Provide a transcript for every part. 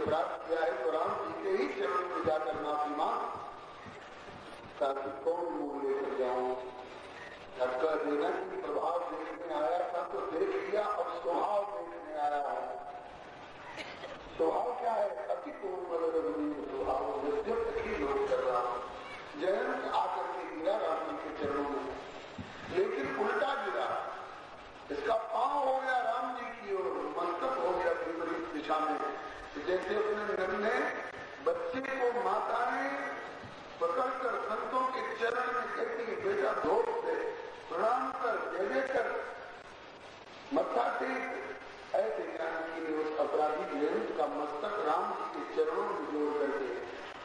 अपराध किया है तो राम जी के ही चरण में जाकर माफी मांग, ताकि कौन मुंह लेकर जाऊं। धक्का देना कि प्रभाव देखने आया था तो देख लिया, अब स्वभाव देखने आया है। स्वभाव क्या है? अति कोमल स्वभाव ही लोग कर रहा हूं। जयंत आकर के गिरा राम जी के चरणों में, लेकिन उल्टा गिरा। इसका पांव हो गया राम जी की ओर, मस्तक हो गया विपरीत दिशा में। जैसे अपने नन्हे बच्चे को माता ने पकड़कर संतों के चरण में कहती है, बेटा धोख दे, प्रणाम कर, जय कर, मत्था टेक। ऐसे जानकी ने उस अपराधी जयंत का मस्तक राम जी के चरणों में जोड़ करके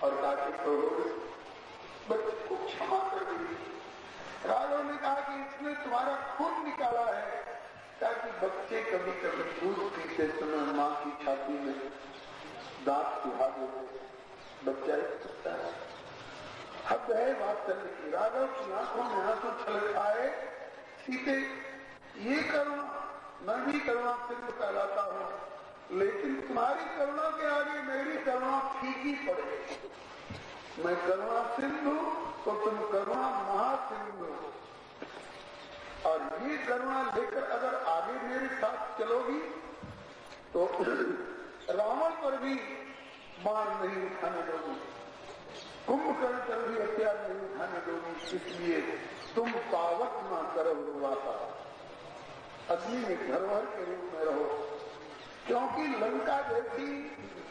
और ताकि प्रभु बच्चे को क्षमा कर दी। राघव ने कहा कि इसने तुम्हारा खून निकाला है, ताकि बच्चे कभी कभी दूध पीते समय माँ की छाती में दांत सुहा देते, बच्चा सकता है। हद है वात्सल्य की। राघव की आंखों में आंसू छलक आए। सीते, ये करुणा, मैं भी करुणा सिंधु कहलाता हूँ, लेकिन तुम्हारी करुणा के आगे मेरी करुणा फीकी पड़े। मैं करुणा सिंधु तो तुम करुणा महासिंधु, और ये करुणा लेकर अगर आगे मेरे साथ चलोगी तो रावण पर भी बाण नहीं उठाने दोगी, कुंभकर्ण पर भी हथियार नहीं उठाने दोगी। इसलिए तुम पावक न करो वाता, अग्नि में धरोहर के रूप में रहो। क्योंकि लंका जैसी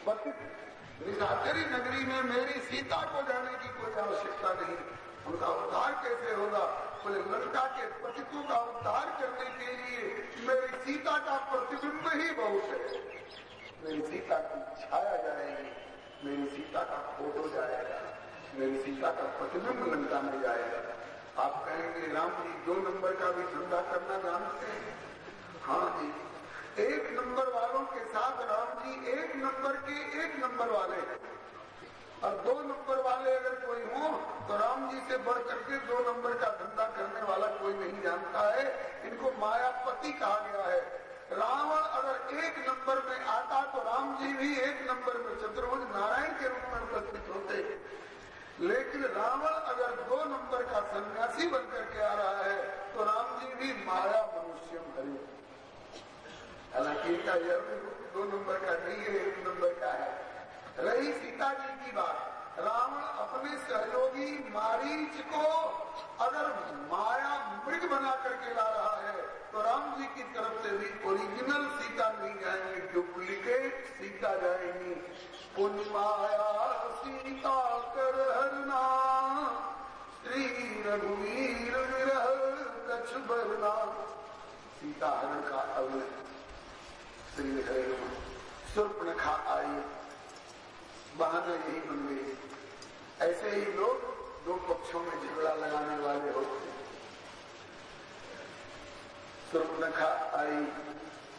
पतित निशाचरी नगरी में मेरी सीता को जाने की कोई आवश्यकता नहीं। उनका उद्धार कैसे होगा? बोले लंका के पतितों का उद्धार करने के लिए मेरी सीता का प्रतिबिंब ही बहुत है। मेरी सीता की छाया जाएगी, मेरी सीता का फोटो जाएगा, मेरी सीता का प्रतिबिंब लंका में जाएगा। आप कहेंगे राम जी 2 नंबर का भी धंधा करना जानते हैं? हाँ जी, 1 नंबर वालों के साथ राम जी 1 नंबर के 1 नंबर वाले हैं, और 2 नंबर वाले अगर कोई हो तो राम जी से बढ़ करके 2 नंबर का धंधा करने वाला कोई नहीं जानता है। इनको मायापति कहा गया है। रावण अगर 1 नंबर में आता तो राम जी भी 1 नंबर में चतुर्भुज नारायण के रूप में उपस्थित होते। लेकिन रावण अगर 2 नंबर का सन्यासी बनकर के आ रहा है तो राम जी भी माया मनुष्यम हरि। हालांकि इनका यह 2 नंबर का नहीं है, 1 नंबर का है। रही सीता जी की बात, रावण अपने सहयोगी मारीच को अगर माया मृग बना करके ला रहा है तो राम जी की तरफ से भी ओरिजिनल सीता नहीं जाएंगे, डुप्लीकेट सीता जाएंगी। पुन माया सीता कर हरना, श्री रघुवीर विरह कछ बरना। सीता हरण का अवल श्री हरे शूर्पणखा आई, बहाने यही बन गई। ऐसे ही लोग 2 पक्षों में झगड़ा लगाने वाले होते हैं। शूर्पणखा आई,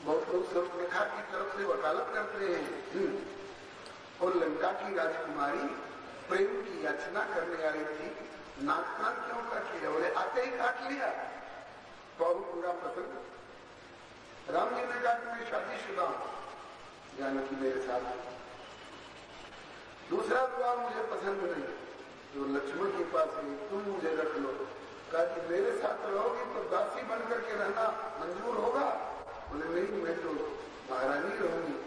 बहुत लोग शूर्पणखा की तरफ से वकालत करते हैं। और लंका की राजकुमारी प्रेम की याचना करने आई थी, नाक कान क्यों काट लिया? बोले आते ही काट लिया, बहुत बुरा पसंद। राम जी ने कहा कि मैं शादीशुदा हूं, जानकी मेरे साथ। दूसरा विवाह मुझे पसंद नहीं, जो लक्ष्मण के पास है, तुम मुझे रख लो। कहा कि मेरे साथ रहोगी तो दासी बनकर के रहना मंजूर होगा? बोले नहीं, मैं तो महारानी रहूंगी।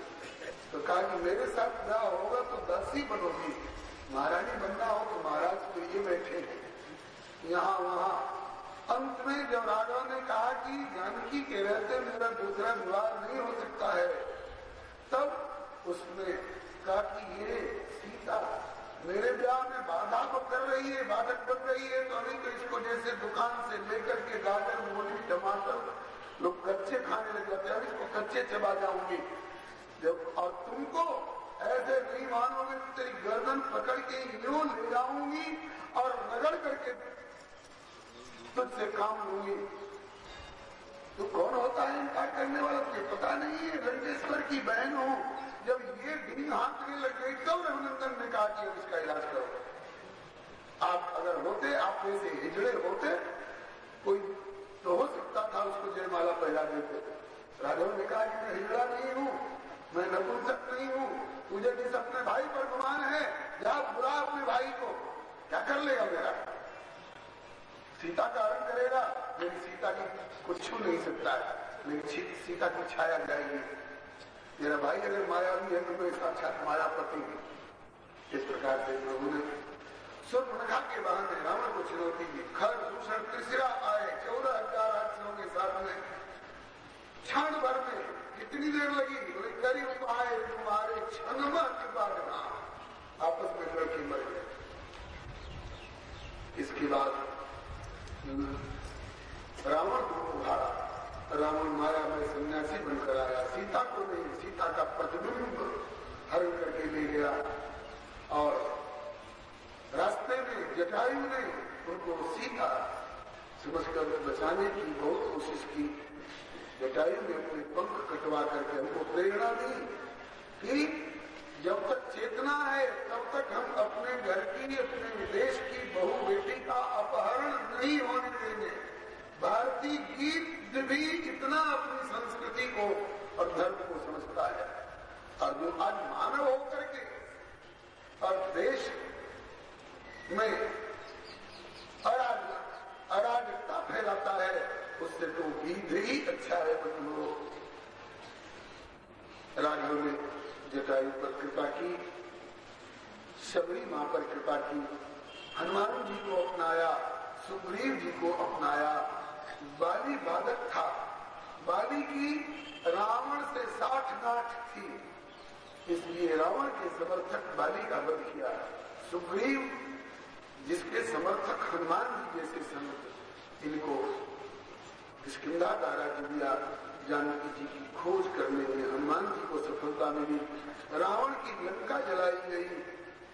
तो कहा कि मेरे साथ ब्याह होगा तो दासी बनोगी, महारानी बनना हो तो महाराज तो ये बैठे यहाँ वहाँ। अंत में जब राघव ने कहा कि जानकी के रहते मेरा दूसरा विवाह नहीं हो सकता है, तब उसने कहा कि ये सीता मेरे ब्याह में बाधा तो कर रही है, बाधक बन रही है, तो अभी तो इसको जैसे दुकान से लेकर के गाजर मूली टमाटर लोग कच्चे खाने लग जाते हैं, अब इसको कच्चे चबा जाऊंगी जब, और तुमको ऐसे नहीं मानोगे तो तेरी गर्दन पकड़ के यूं ले जाऊंगी और रगड़ करके तुझसे काम लूंगी। तो कौन होता है इनकार करने वाला? तुझे पता नहीं है? लंकेश्वर की बहन हो, जब ये ढींग हाँकने लग गई तब रघुनंदन ने कहा कि इसका इलाज करो। आप अगर होते, आप में से हिजड़े होते, कोई तो हो सकता था उसको जयमाला पहला देते। राघव ने कहा कि मैं हिजड़ा नहीं हूँ, मैं नपुंसक नहीं हूँ, तुझे जिस अपने भाई पर गुमान है, जा बुला अपने भाई को, क्या कर लेगा मेरा? सीता का हरण करेगा, मेरी सीता की कुछ छू नहीं सकता है, मेरी सीता की छाया जाएगी। मेरा भाई अगर मायावी है तो मैं साक्षात मायापति हूं। इस प्रकार से प्रभु ने शूर्पणखा के बहाने रावण को चुनौती दी। खर दूषण त्रिशिरा आए 14,000 राक्षसों के साथ में, क्षण भर में कितनी देर लगी? बोले करीब आए तुम्हारे क्षणमा कृपा करना, आपस में लड़की मर गए। इसके बाद रावण को उभारा, रावण माया में सन्यासी बनकर आया, सीता को नहीं, सीता का प्रतिबिंब हरण करके ले गया। और रास्ते में जटायु ने उनको सीता समझकर बचाने की बहुत कोशिश की। जटायु ने अपने पंख कटवा करके हमको प्रेरणा दी कि जब तक चेतना है तब तक हम अपने घर की, अपने देश की बहू बेटी का अपहरण नहीं होने देंगे। भारतीय गीत भी इतना अपनी संस्कृति को और धर्म को समझता है, और जो आज मानव होकर के और देश में अराजकता फैलाता है, उससे तो गीत ही अच्छा है। राघव ने जटायु पर कृपा की, शबरी मां पर कृपा की, हनुमान जी को अपनाया, सुग्रीव जी को अपनाया। बाली बाधक था, बाली की रावण से 60 गांठ थी, इसलिए रावण के समर्थक बाली का वध किया। सुग्रीव जिसके समर्थक हनुमान जी जैसे संत, इनको किष्किंधा का राज्य दिया। जानकी जी की खोज करने में हनुमान जी को सफलता मिली। रावण की लंका जलाई गई।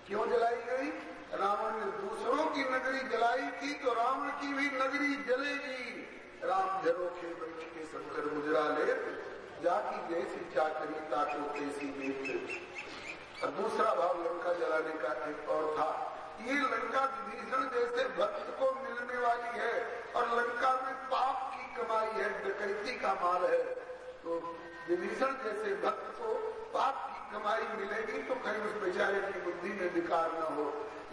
क्यों जलाई गई? रावण ने दूसरों की नगरी जलाई थी तो रावण की भी नगरी जलेगी। राम झरोखे बैठ के शंकर गुजरा ले, जाकी जैसी चाकरी ताको कैसी देख। और दूसरा भाव लंका जलाने का एक और था, ये लंका विभीषण जैसे भक्त को मिलने वाली है, और लंका में पाप की कमाई है, डकैती का माल है, तो विभीषण जैसे भक्त को पाप की कमाई मिलेगी तो कहीं उस बेचारे की बुद्धि में विकार न हो।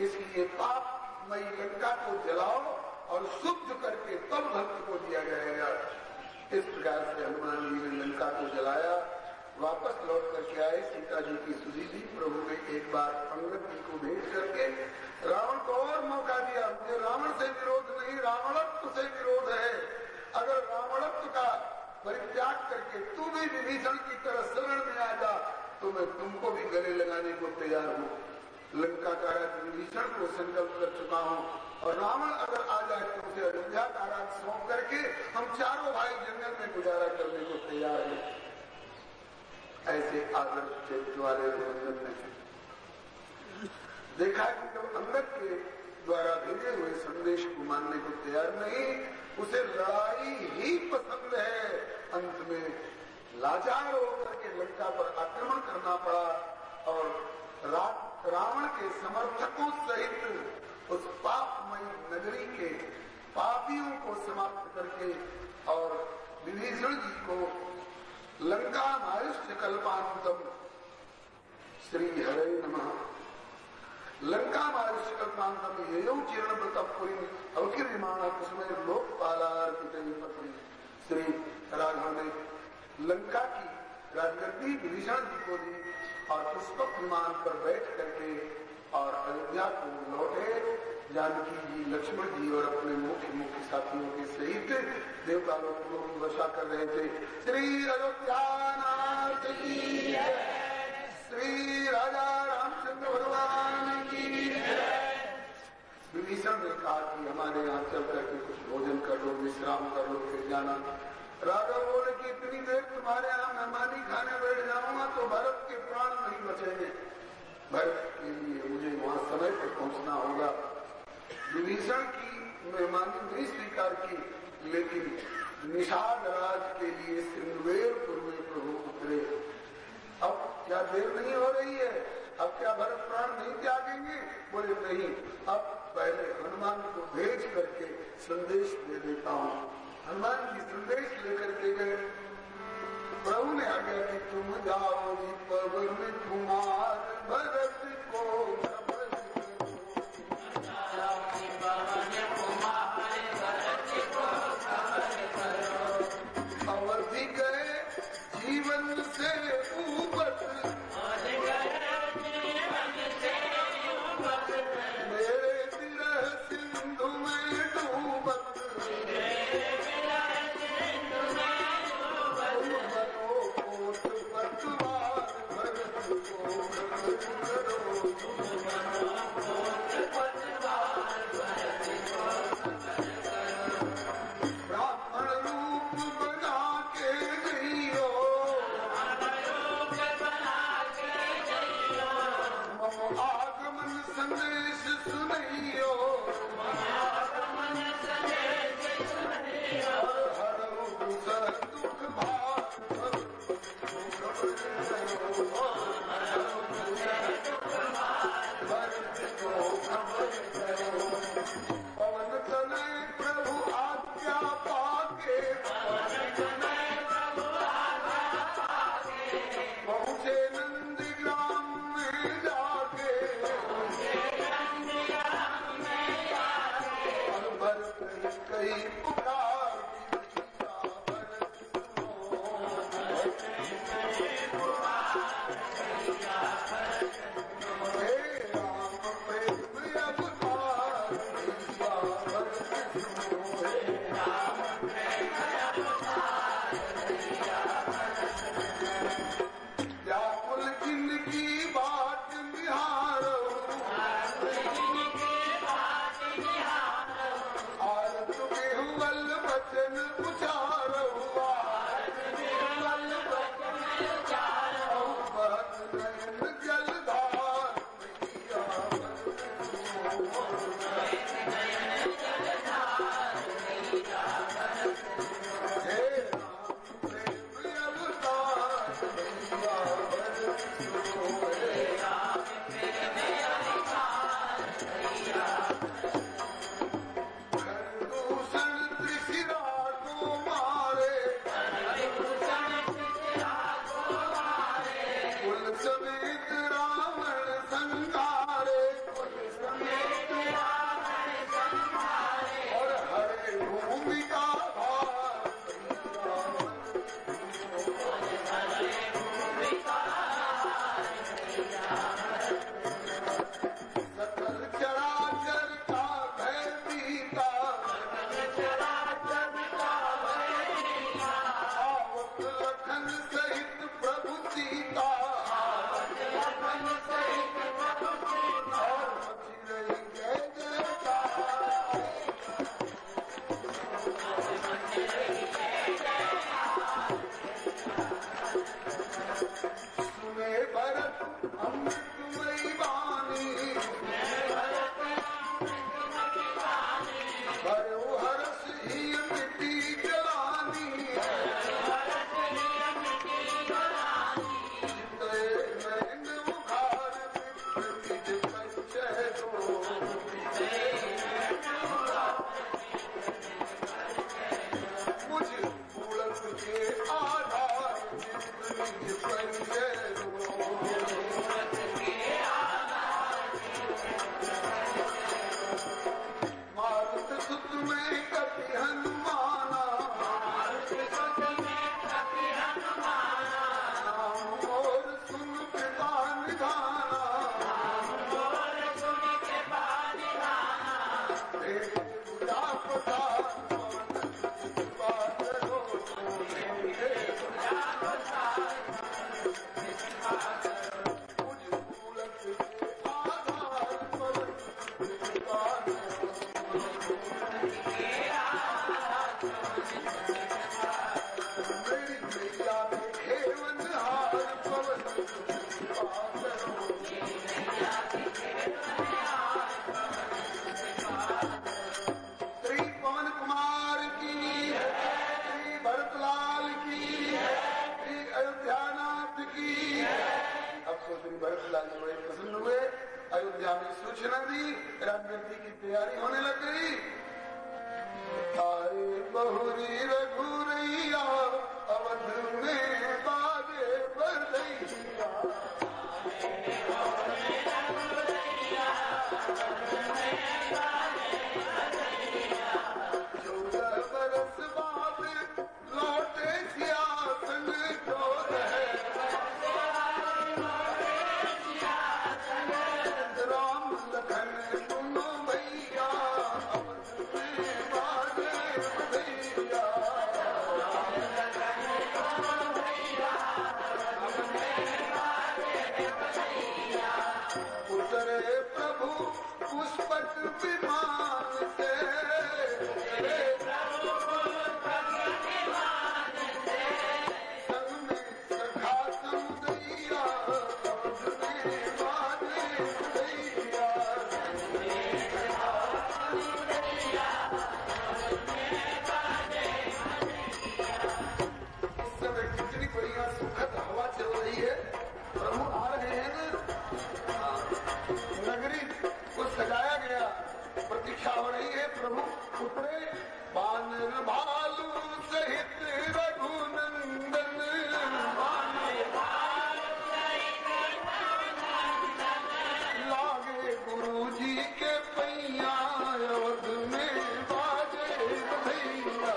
इसलिए पापमयी लंका को जलाओ और शुद्ध करके तब भक्त को दिया जाएगा। इस प्रकार से हनुमान जी ने लंका को जलाया। वापस लौट करके आए, सीता जी की सुधी दी। प्रभु ने एक बार अंगद जी को भेज करके रावण को और मौका दिया। मुझे रावण से विरोध नहीं, रावणत्व से विरोध है। अगर रावणत्व का परित्याग करके तू भी विभीषण की तरह शरण में आ जा तो मैं तुमको भी गले लगाने को तैयार हूँ। लंका का राज विभीषण को संकल्प कर चुका हूँ, और रावण अगर आ जाए तो उसे अयोध्या का राज सौंप करके हम चारों भाई जंगल में गुजारा करने को तैयार हैं। ऐसे आदर्श चरित्र वाले अंगद ने देखा कि जब अंगद के द्वारा भेजे हुए संदेश को मानने को तैयार नहीं, उसे लड़ाई ही पसंद है। अंत में लाचार होकर के लंका पर आक्रमण करना पड़ा, और रावण के समर्थकों सहित उस पापमयी नगरी के पापियों को समाप्त करके और विभीषण जी को लंका मायुष्य कल्पांतम श्री हरे नमः लंका मायुष्य कल्पांतम ये चीर्ण प्रतापुरी अवकीर्यमाणा कुसुमे लोकपालार्पितपत्नी। श्री राघव ने लंका की राजगद्दी विभीषण जी को दी और पुष्पक विमान पर बैठ करके और अयोध्या को लौटे। जानकी जी, लक्ष्मण जी और अपने मुख्य साथियों के सहित देवता लोग की वर्षा कर रहे थे। श्री अयोध्यानाथ की जय, श्री राजा रामचंद्र भगवान की जय। विभीषण ने कहा कि हमारे यहाँ चल करके कुछ भोजन कर लो, विश्राम कर लो, फिर जाना। राघव बोले कि इतनी देर तुम्हारे यहाँ मेहमानी खाने बैठ जाऊंगा तो भरत के प्राण नहीं बचेंगे। भरत के लिए मुझे वहां समय पर पहुंचना होगा। विभीषण की मेहमानी नहीं स्वीकार की, लेकिन निषाद राज के लिए श्रृंगवेरपुर में प्रभु उतरे। अब क्या देर नहीं हो रही है? अब क्या भरत प्राण नहीं त्यागेंगे? बोले नहीं, अब पहले हनुमान को भेज करके संदेश दे देता हूँ। हनुमान जी संदेश लेकर के गए। प्रभु ने आज्ञा कि तुम जाओ जी पवन कुमार भरत को अवधि गए जीवन से ऊपर मेरे विरह सिंधु में डूबत ब्राह्मण रूप बना के जइयो मम आगमन संदेश सुनइयो हरऊ सह दुख भाग पवन तनय प्रभु आज्ञा पाके पहुँचे नंदीग्राम में जाके भरत कई पुकार हे राम प्रेम अवतार व्याकुल जिंदगी बाट निहारो आरत बेहुअल वचन उचारो बहत नयन जलधार हे राम प्रेम अवतार दूषण त्रिशिरा को मारे कुल समेत रावण संहारे और हरे भूमि का भार सकल चराचर का भय पीता आवत लखन सहित प्रभु सीता और मची रही जय जयकार सुने भरत अमृतमयी वाणी भयो हर्ष ही मिट्टी जलानी चितय नयन उखाड़ विपरीत पंचय दो मुझ मूलक के आधार विपरीत पंचय दो मारुत सुत में कपि हनुमाना नाम और सुन पिता निधाना एक बुझा पठार मुझ मूलक के आधार पवन मेरी मैया के हेवनहार पवन श्री पवन कुमार की श्री भरतलाल की श्री अयोध्यानाथ की। अब तो श्री भरतलाल जी बड़े प्रसन्न हुए, अयोध्या में सूचना दी, राजगद्दी की तैयारी होने लग गई। आए बहुरी रघुरैया अवध में बाजे बरदैया उतरे प्रभु पुष्पक विमान से, संग में सखा समुदैया, अवध में बाजे बधैया। इस समय कितनी बढ़िया सुखद हवा चल रही है, प्रभु आ रहे हैं ना। नगरी को सजाया गया, प्रतीक्षा हो रही है। प्रभु उतरे बानर भालू सहित रघुनंदन, लागे गुरु जी के पैया, अवध में बाजे बधैया।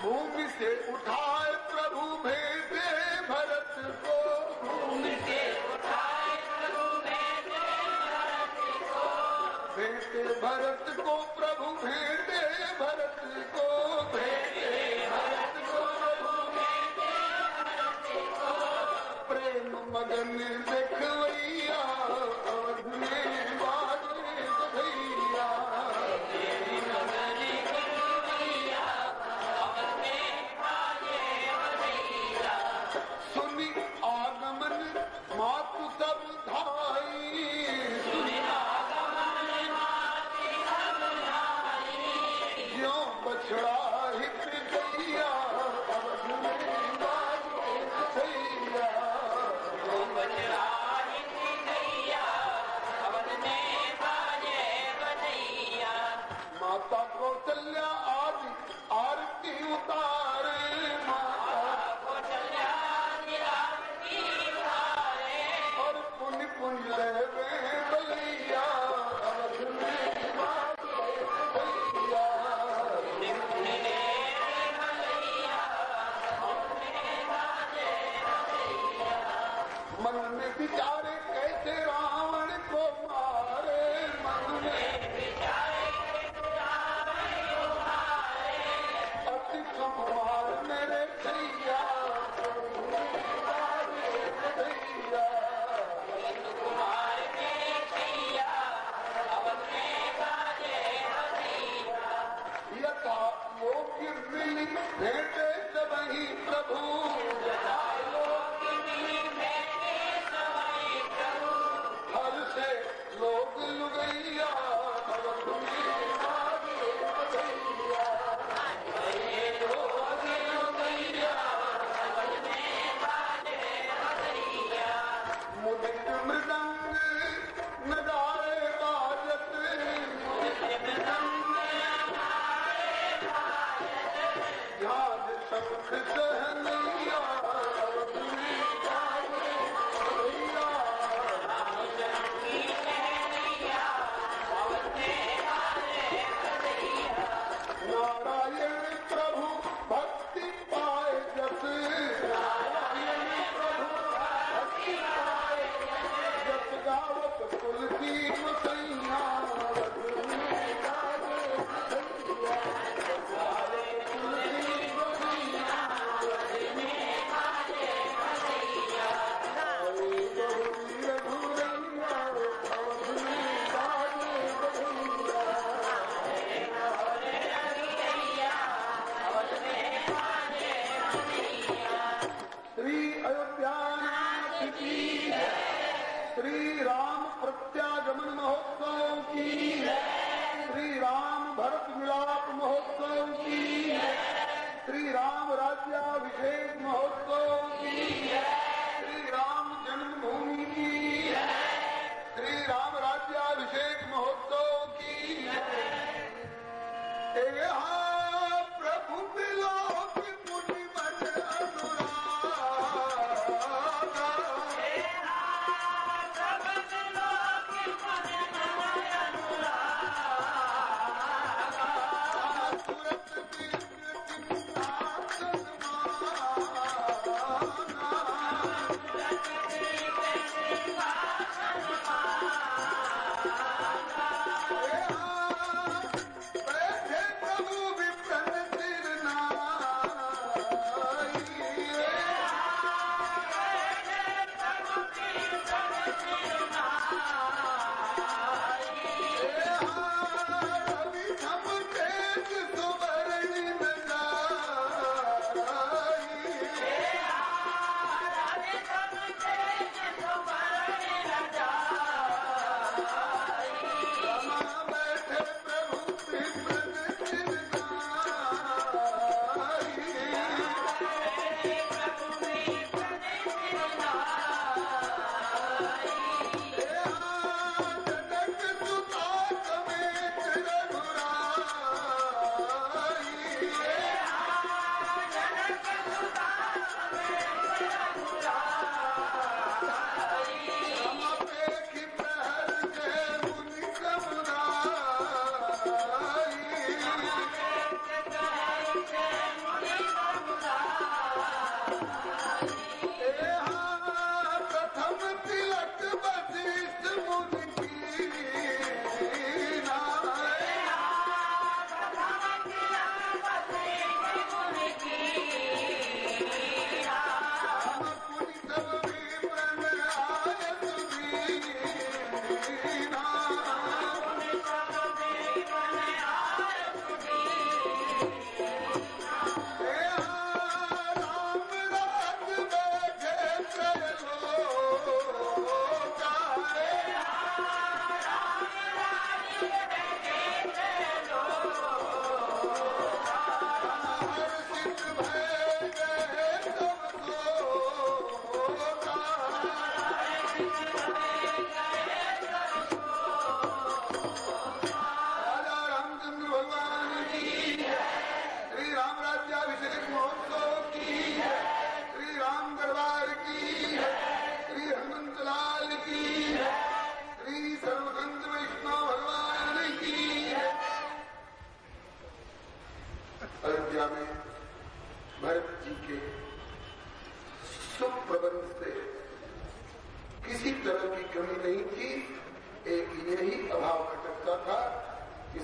भूमि से उठाए प्रभु भेजे भरत को, भूमि से उठाए प्रभु भेजे भरत को, प्रभु भेजे भरत को, भेजे भरत को, प्रभु भेजे भरत को। प्रेम मगन देखवैया, अवध में बाजे बधैया। सुनी आगमन मातु सब धाई, सुनी आगमन मातु सब धाई। ज्यों बछड़ा हित गैया, अवध में बाजे बधैया। ज्यों बछड़ा हित गैया, अवध में बाजे बधैया। माता कौशल्या आदि आरती उतारे, माता कौशल्या और पुण्य पुण्य लेवे बलैया, अवध में बाजे बधैया। मन में विचारे कैसे रावण को मारे, मन में विचारे कैसे रावण को मारे। अति संभाल मेरे भैया, यथा योग्य मिली भेटे सबही प्रभु, यथा योग्य मिली भेटे सबही प्रभु। हर से लोग लुगैया, अवध में बाजे बधैया। लोग लुगैया, अवध में बाजे बधैया। मुदित मृदंग नगाड़े बाजत, मुदित मृदंग ध्यान शंख सहनैया, अवध में बाजे बधैया। नारायण प्रभु भक्ति पाए जस, नारायण प्रभु भक्ति पाए जस। गावत तुलसी गोसैया, अवध में बाजे बधैया। तुलसी गोसैया, अवध में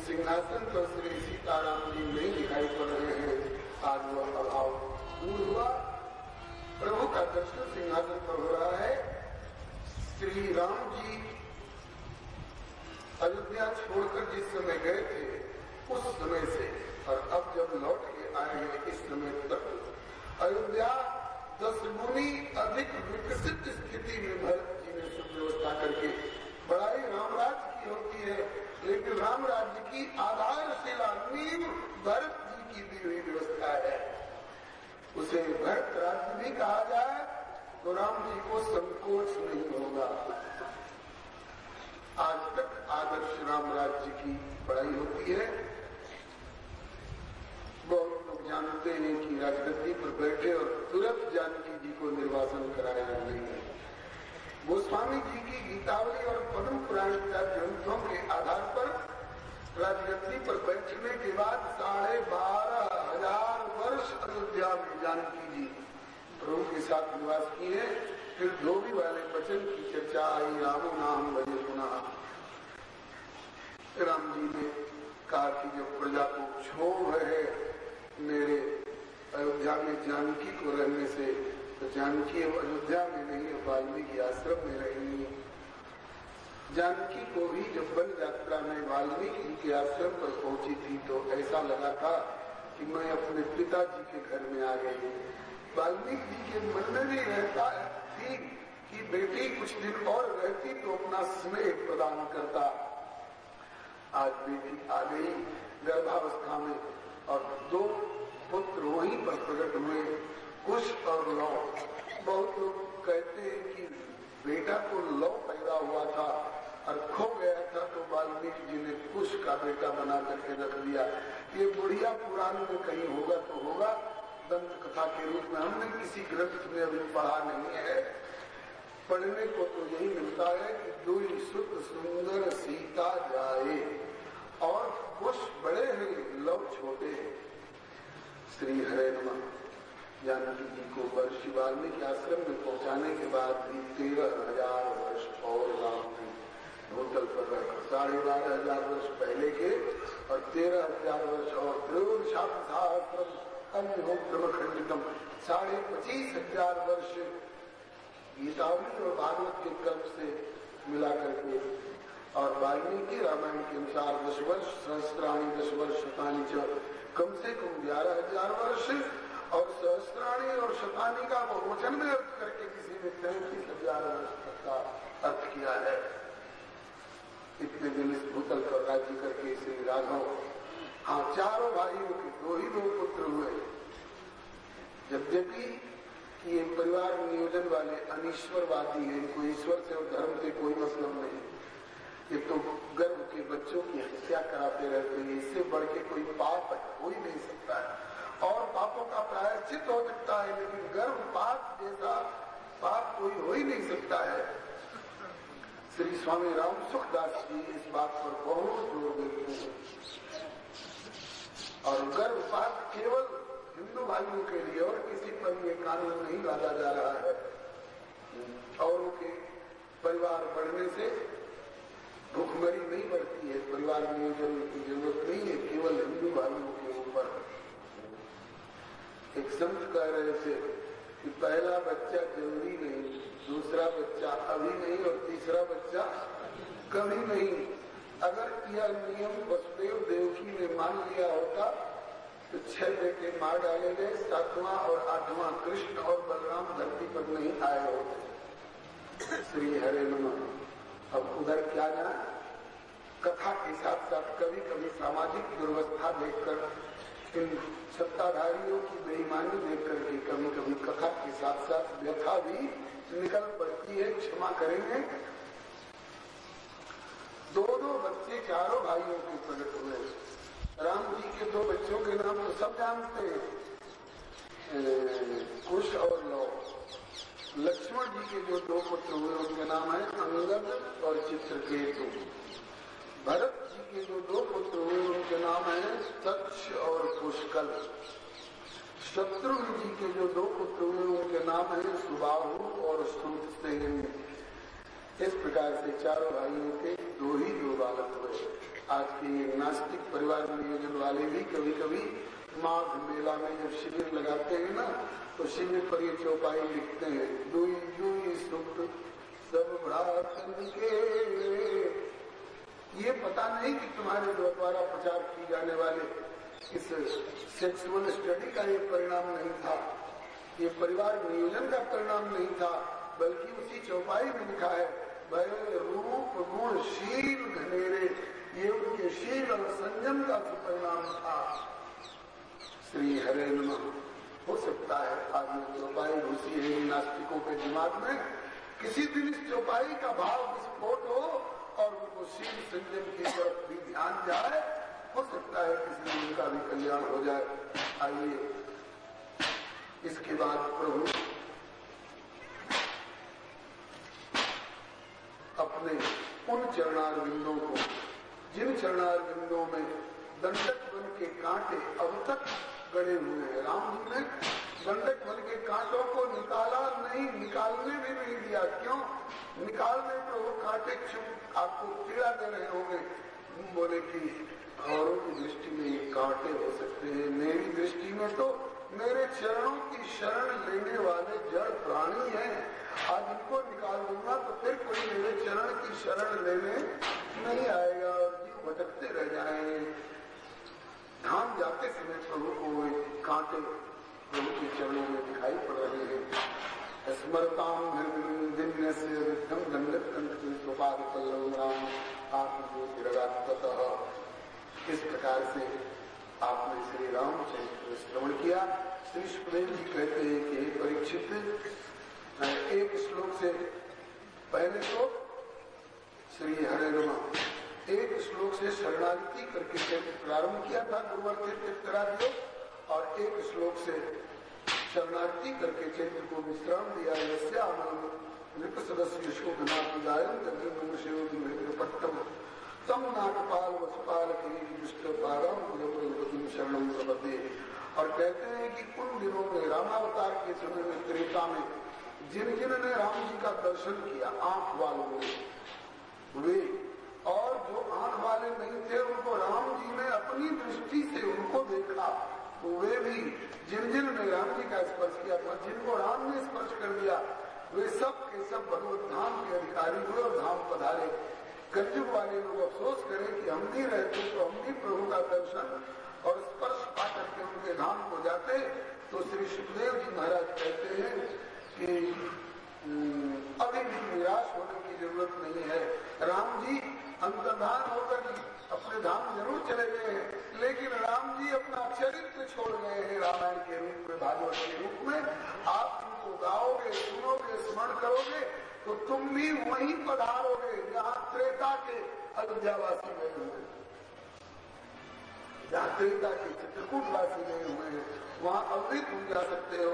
सिंहासन पर श्री सीताराम जी नहीं दिखाई पड़ रहे हैं। आज वह अभाव दूर हुआ, प्रभु का दर्शन सिंहासन पर हो रहा है। श्री राम जी अयोध्या छोड़कर जिस समय गए थे उस समय से और अब जब लौट के आए हैं इस समय तक अयोध्या 10 गुनी अधिक विकसित स्थिति में भरत जी ने सुव्यवस्था करके बड़ाई रामराज की होती है, लेकिन राम राज्य की आधारशिला नींव भरत जी की दी हुई व्यवस्था है। उसे भरत राज्य भी कहा जाए तो राम जी को संकोच नहीं होगा। आज तक आदर्श राम राज्य की पढ़ाई होती है। बहुत लोग जानते हैं कि राजगद्दी पर बैठे और तुरंत जानकी जी को निर्वासन कराया नहीं है। गोस्वामी जी की गीतावली और पद्म पुराण का ग्रंथों के आधार पर राजगद्दी पर बैठने के बाद 12,500 वर्ष अयोध्या में जानकी जी प्रभु के साथ निवास किए। फिर धोबी वाले वचन की चर्चा आई, रामो नाम भजे पुनः। राम जी ने कहा कि जब प्रजा को क्षोभ है मेरे अयोध्या में जानकी को रहने से, तो जानकी अयोध्या में नहीं वाल्मीकि आश्रम में रहेंगी। जानकी को भी जब वन यात्रा में वाल्मीकि जी के आश्रम पर पहुंची थी तो ऐसा लगा था कि मैं अपने पिताजी के घर में आ गई। वाल्मीकि जी के मन में भी रहता थी कि बेटी कुछ दिन और रहती तो अपना स्नेह प्रदान करता। आज बेटी आ गई गर्भावस्था में और 2 पुत्र वहीं पर प्रकट हुए, कुश और लौ। बहुत लोग कहते हैं कि बेटा को लौ पैदा हुआ था और खो गया था तो वाल्मीकि जी ने कुश का बेटा बना करके रख दिया। ये बुढ़िया पुराण में कहीं होगा तो होगा, दंत कथा के रूप में हमने किसी ग्रंथ में अभी पढ़ा नहीं है। पढ़ने को तो यही मिलता है कि 2 सुत सुंदर सीता जाए और कुश बड़े हैं लव छोटे हैं। श्री हरे नमः। जानकी जी को वर्षी वाल्मीकि आश्रम में पहुंचाने के बाद भी 13,000 वर्ष और राम जी भूतल पर रखकर 12,500 वर्ष पहले के और 13,000 वर्ष और त्रयोदशाब्द खंडितम 25,500 वर्ष गीतावली और भागवत के कल्प से मिला करके और वाल्मीकि रामायण के अनुसार 10 वर्ष सहस्त्राणी 10 वर्ष शतानी कम से कम 11,000 वर्ष और सहस्त्राणी और शतानी का बहुवचन में अर्थ करके किसी ने 33,000 वर्ष तक का अर्थ किया है। इतने दिन इस भूतल पर राज्य करके श्री राघव, हाँ, 4 भाइयों के 2 पुत्र हुए। यद्यपि कि ये परिवार नियोजन वाले अनिश्वरवादी हैं, इनको ईश्वर से और धर्म से कोई मतलब नहीं। ये तो गर्भ के बच्चों की हत्या कराते रहते हैं, इससे बढ़ के कोई पाप हो ही नहीं सकता है और पापों का प्रायश्चित हो सकता है, लेकिन गर्भपात जैसा पाप कोई हो ही नहीं सकता है। श्री स्वामी राम सुखदास जी इस बात पर बहुत जोर देते हैं। और गर्भपात केवल हिंदू भाइयों के लिए और किसी पर ये कानून नहीं लादा जा रहा है। औरों के परिवार बढ़ने से भूखमरी नहीं बढ़ती है, परिवार नियोजन की जरूरत नहीं है, केवल हिंदू भाइयों के ऊपर। एक संत कह रहे थे कि पहला बच्चा जल्दी नहीं, दूसरा बच्चा अभी नहीं और तीसरा बच्चा कभी नहीं। अगर यह नियम वसुदेव देवकी ने मान लिया होता तो 6 बेटे मार डाले गए, 7वां और 8वां कृष्ण और बलराम धरती पर नहीं आए होते। श्री हरे नमः। अब उधर क्या जाए, कथा के साथ साथ कभी कभी सामाजिक दुर्वस्था देखकर, इन सत्ताधारियों की बेईमानी देखकर के कभी कभी कथा के साथ साथ व्यथा भी निकल पड़ती है, क्षमा करेंगे। 2 बच्चे चारों भाइयों के प्रकट हुए। राम जी के 2 बच्चों के नाम तो सब जानते हैं, कुश और लव। लक्ष्मण जी के जो 2 पुत्र हुए उनके नाम है अंगद और चित्रकेतु। भरत जी के जो 2 पुत्र हुए उनके नाम है तक्ष और पुष्कल। शत्रुघ्न जी के जो 2 पुत्र हुए उनके नाम है सुबाहु और श्रुतसेन। इस प्रकार से चारों भाइयों के 2 बालक हुए। आज के नास्तिक परिवार नियोजन वाले भी कभी कभी माघ मेला में जब शिविर लगाते हैं ना, तो शिविर पर ये चौपाई लिखते हैं, दुई दुई सुख सब भ्रातन के। ये पता नहीं कि तुम्हारे द्वारा प्रचार की जाने वाले इस सेक्सुअल स्टडी का ये परिणाम नहीं था, ये परिवार नियोजन का परिणाम नहीं था, बल्कि उसी चौपाई में लिखा है भय रूप गुण शील घनेरे, ये उनके शील और संयम का परिणाम था। श्री हरे नमः। हो सकता है आज में चौपाई घुसी है नास्तिकों के दिमाग में, किसी दिन इस चौपाई का भाव विस्फोट हो और उनको शील संयम की तरफ भी ध्यान जाए। हो सकता है किसी दिन उनका भी कल्याण हो जाए। आइए इसके बाद प्रभु अपने उन चरणारविंदों को, जिन चरणारविंदों में दंडक वन के कांटे अब तक गड़े हुए हैं, राम जी ने दंडक वन के कांटों को निकाला नहीं, निकालने भी नहीं दिया। क्यों? निकालने पर वो कांटे चुप आपको पीड़ा दे रहे होंगे। बोले कि औरों की दृष्टि में ये कांटे हो सकते हैं, मेरी दृष्टि में तो मेरे चरणों की शरण लेने वाले जड़ प्राणी हैं। आज इनको निकाल दूंगा तो फिर कोई मेरे चरण की शरण लेने नहीं आएगा और जीव भटकते रह जाएंगे। धाम जाते समय प्रभु को कांटे प्रभु के चरणों में दिखाई पड़ रहे हैं। स्मरताम निर्विन्य से विद्धम दंडक कंठ स्वपाद पल्लव राम आत्मज्योतिरगात्मतः। इस प्रकार से आपने श्री रामचरित्र श्रवण किया। श्री सुखदेव जी कहते हैं कि परीक्षित, एक श्लोक से पहले तो श्री हरे नमः, एक श्लोक से शरणागति करके चरित्र प्रारंभ किया था गुरुवर तीर्थराज, और एक श्लोक से शरणागति करके चरित्र को विश्राम दिया। नृप सदस्य पट्टम तम नागपाल वसुपाल शरणम प्रपदे। और कहते हैं कि उन दिनों में रामावतार के समय में त्रेता में जिन जिन ने राम जी का दर्शन किया, आंख वालों ने वे, और जो आंख वाले नहीं थे उनको राम जी ने अपनी दृष्टि से उनको देखा, तो वे भी जिन जिन ने राम जी का स्पर्श किया था, जिनको राम ने स्पर्श कर दिया, वे सब के सब भगवत धाम के अधिकारी हुए और धाम पधारे। कलयुग वाले लोग अफसोस करें कि हम नहीं रहते तो हम भी प्रभु का दर्शन और स्पर्श पा करके उनके धाम को जाते। तो श्री सुखदेव जी महाराज कहते हैं कि अभी भी निराश होने की जरूरत नहीं है। राम जी अंतर्धान होकर अपने धाम जरूर चले गए हैं, लेकिन राम जी अपना चरित्र छोड़ गए हैं रामायण के रूप में, भागवत के रूप में। आप इनको गाओगे, सुनोगे, स्मरण करोगे तो तुम भी वहीं पधारोगे जहाँ त्रेता के अयोध्यावासी गए हुए, जहाँ त्रेता के चित्रकूटवासी गए हुए हैं, वहाँ अवधि तुम जा सकते हो।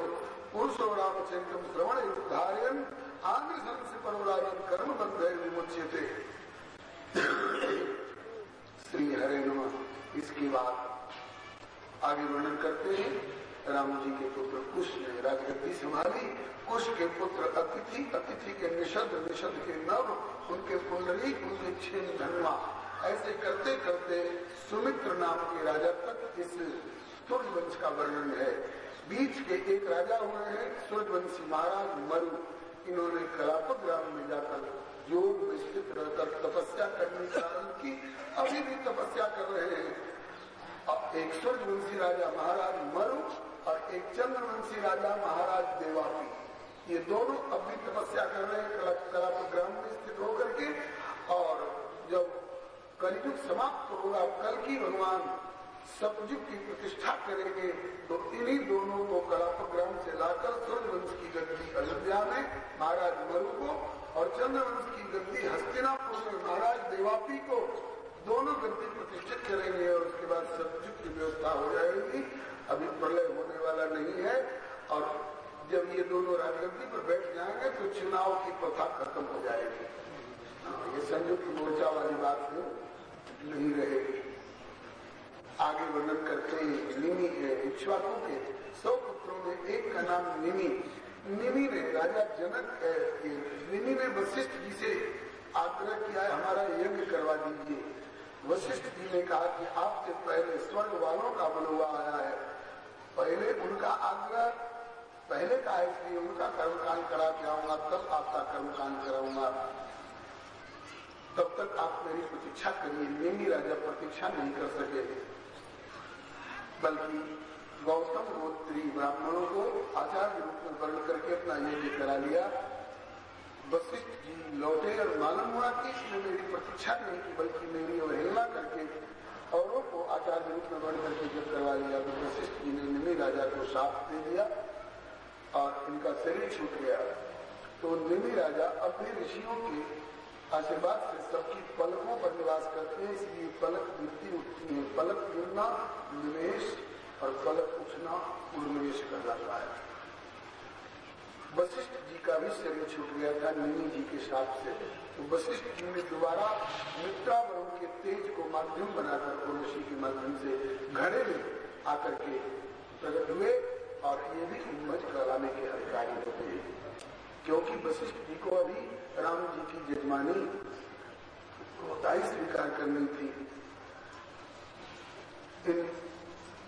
पुरुषो रामचरितम श्रवण धार्यन आंध्र संस परोराजन कर्म बंधे विमुच्यते। श्री हरे नमः। इसके बाद आगे वर्णन करते हैं, राम जी के पुत्र कुश ने राजगद्दी संभाली। कुश के पुत्र अतिथि, अतिथि के निषद, निषद के नव, उनके पुंडरी, उनके छेन धनुआ, ऐसे करते करते सुमित्र नाम के राजा तक इस सूर्यवंश का वर्णन है। बीच के एक राजा हुए हैं सूर्यवंशी महाराज मरु। इन्होंने कलापक ग्राम में जाकर योग में स्थित रहकर तपस्या करने की आरंभ की, अभी भी तपस्या कर रहे हैं। एक सूर्यवंशी राजा महाराज मरु और एक चंद्रवंशी राजा महाराज देवापी, ये दोनों अब भी तपस्या कर रहे हैं कलापक ग्राम में स्थित होकर के। और जब कलयुग समाप्त होगा, कल की भगवान सतयुग की प्रतिष्ठा करेंगे, तो इन्हीं दोनों को कलापक ग्राम से लाकर सूर्यवंश की गद्दी अयोध्या में महाराज मरु को और चंद्रवंश की गद्दी हस्तिनापुर में महाराज देवापी को, दोनों गद्दी प्रतिष्ठित करेंगे और उसके बाद सतयुग की व्यवस्था हो जाएगी। अभी प्रलय होने वाला नहीं है और जब ये दोनों राजगद्दी पर बैठ जाएंगे तो चुनाव की प्रथा खत्म हो जाएगी। ये संयुक्त मोर्चा वाली बात नहीं रहेगी। आगे वर्णन करते हैं निमि इक्ष्वाकु के 100 पुत्रों में एक का नाम निमि। निमि ने राजा जनक, निमि ने वशिष्ठ जी से आग्रह किया है हमारा यज्ञ करवा दीजिए। वशिष्ठ जी ने कहा कि आपसे पहले स्वर्ग वालों का बुलवा आया है, पहले उनका आग्रह पहले का है, इसलिए उनका कर्मकांड करा के आऊंगा, तब आपका कर्मकांड कराऊंगा, तब तक आप मेरी प्रतीक्षा करिए। निमि राजा प्रतीक्षा नहीं कर सके, बल्कि गौतम गोत्री ब्राह्मणों को आचार्य रूप में वर्ण करके अपना यज्ञ करा लिया। वशिष्ठ जी लौटे और मालूम हुआ कि इसने मेरी प्रतीक्षा नहीं की, बल्कि मेरी अवहेलना करके औरों को आचार्य रूप में वर्ण करके जब करवा लिया, तो वशिष्ठ जी ने निमि राजा को शाप दे दिया और इनका शरीर छूट गया। तो निमि राजा अपने ऋषियों के आशीर्वाद से सबकी पलकों पर निवास करते हैं, इसलिए पलक गिरती उठती है। पलक गिरना निवेश और पलक उठना उन्मेष कर जाता है। वशिष्ठ जी का भी शरीर छूट गया था निमि जी के शाप से। तो वशिष्ठ जी ने दोबारा मित्रावरुण के तेज को माध्यम बनाकर ऋषि के माध्यम से घड़े में आकर के प्रकट हुए और ये भी उन्मज कराने के अधिकारी होते हैं, क्योंकि वशिष्ठ जी को अभी राम जी की यजमानी दाई स्वीकार करनी थी।